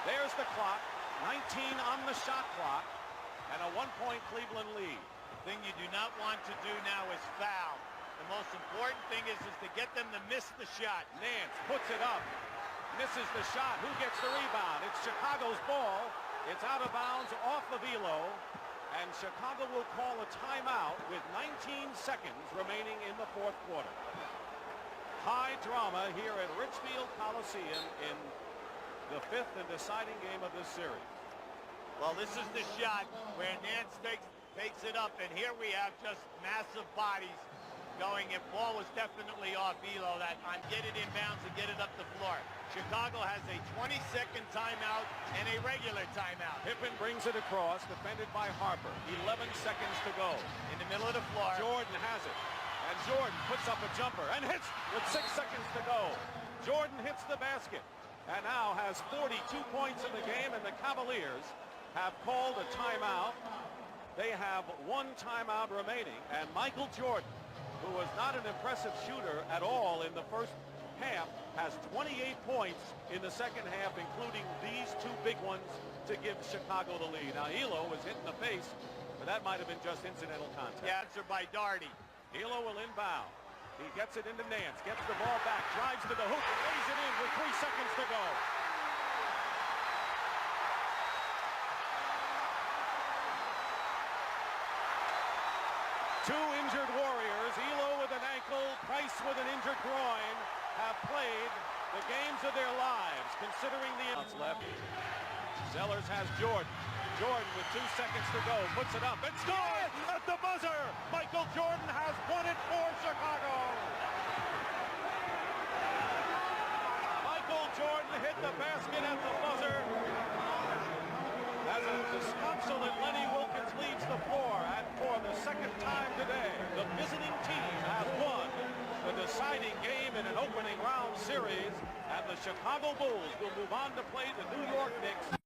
There's the clock. 19 on the shot clock. And a 1-point Cleveland lead. The thing you do not want to do now is foul. The most important thing is to get them to miss the shot. Nance puts it up. Misses the shot. Who gets the rebound? It's Chicago's ball. It's out of bounds off of Ehlo. And Chicago will call a timeout with 19 seconds remaining in the fourth quarter. High drama here at Richfield Coliseum in the 5th and deciding game of this series. Well, this is the shot where Nance takes it up, and here we have just massive bodies going. And ball was definitely off Ehlo that on get it inbounds and get it up the floor. Chicago has a 20-second timeout and a regular timeout. Pippen brings it across, defended by Harper. 11 seconds to go. In the middle of the floor. Jordan has it. And Jordan puts up a jumper and hits with 6 seconds to go. Jordan hits the basket and now has 42 points in the game, and the Cavaliers have called a timeout. They have 1 timeout remaining, and Michael Jordan, who was not an impressive shooter at all in the first half, has 28 points in the second half, including these 2 big ones to give Chicago the lead. Now, Ehlo was hit in the face, but that might have been just incidental contact. Yeah, answered by Doherty. Ehlo will inbound. He gets it into Nance, gets the ball back, drives to the hoop, and lays it in with 3 seconds to go. Two injured Warriors, Ehlo with an ankle, Price with an injured groin, have played the games of their lives, considering the outs left. Zellers has Jordan. Jordan with 2 seconds to go, puts it up, and scores at the buzzer! Michael Jordan has won it for Chicago! Michael Jordan hit the basket at the buzzer as a disconsolate Lenny Wilkens leaves the floor, and for the second time today, the visiting team has won the deciding game in an opening round series, and the Chicago Bulls will move on to play the New York Knicks.